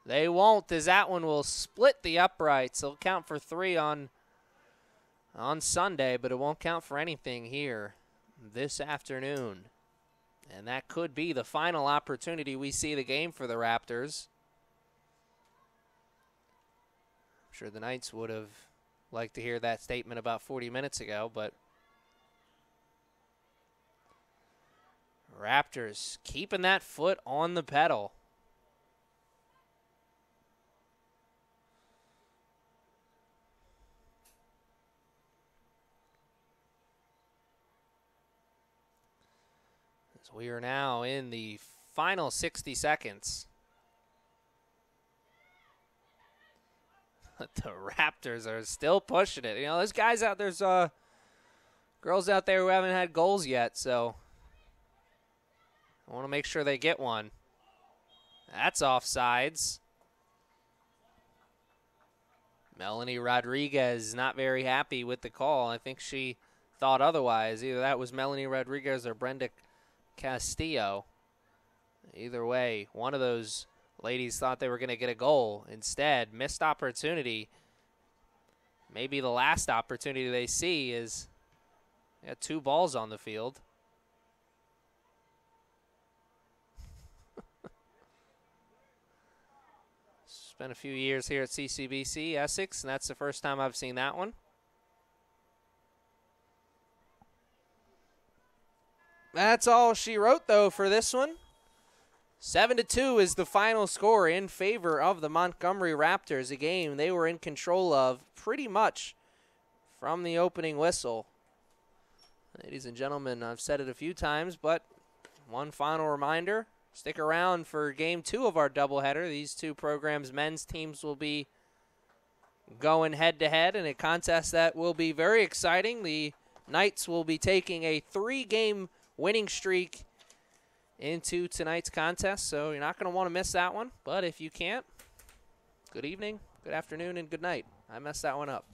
They won't, as that one will split the uprights. It'll count for 3 on Sunday, but it won't count for anything here this afternoon. And that could be the final opportunity we see the game for the Raptors. I'm sure the Knights would have liked to hear that statement about 40 minutes ago, but Raptors keeping that foot on the pedal. As we are now in the final 60 seconds. The Raptors are still pushing it. You know, there's guys out there's girls out there who haven't had goals yet, so I want to make sure they get one. That's offsides. Melanie Rodriguez not very happy with the call. I think she thought otherwise. Either that was Melanie Rodriguez or Brenda Castillo. Either way, one of those ladies thought they were going to get a goal. Instead, missed opportunity. Maybe the last opportunity they see is they got 2 balls on the field. Spent a few years here at CCBC Essex, and that's the first time I've seen that one. That's all she wrote, though, for this one. 7-2 is the final score in favor of the Montgomery Raptors, a game they were in control of pretty much from the opening whistle. Ladies and gentlemen, I've said it a few times, but one final reminder. Stick around for Game 2 of our doubleheader. These two programs' men's teams will be going head-to-head in a contest that will be very exciting. The Knights will be taking a 3-game winning streak into tonight's contest, so you're not going to want to miss that one. But if you can't, good evening, good afternoon, and good night. I messed that one up.